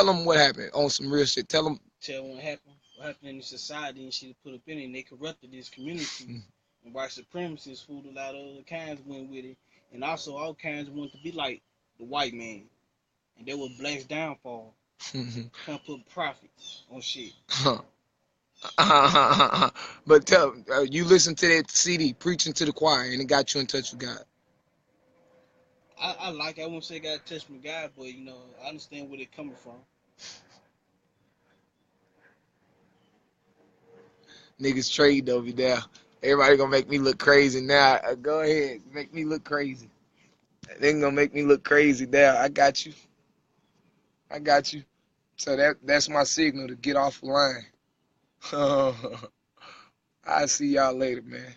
[SPEAKER 1] them what happened on some real shit. Tell them.
[SPEAKER 2] Tell what happened in the society and shit put up in it, and they corrupted this community. And white supremacists fooled a lot of other kinds went with it. And also all kinds wanted to be like the white man. And they were black's downfall. Trying to put profit on shit.
[SPEAKER 1] But tell you listen to that CD, Preaching to the Choir, and it got you in touch with God.
[SPEAKER 2] I like it. I wouldn't say God touched my God, but you know, I understand where they're coming from.
[SPEAKER 1] Niggas trade over there. Everybody gonna make me look crazy now. Go ahead, make me look crazy. They gonna make me look crazy now. I got you. I got you. So that's my signal to get off the line. I'll see y'all later, man.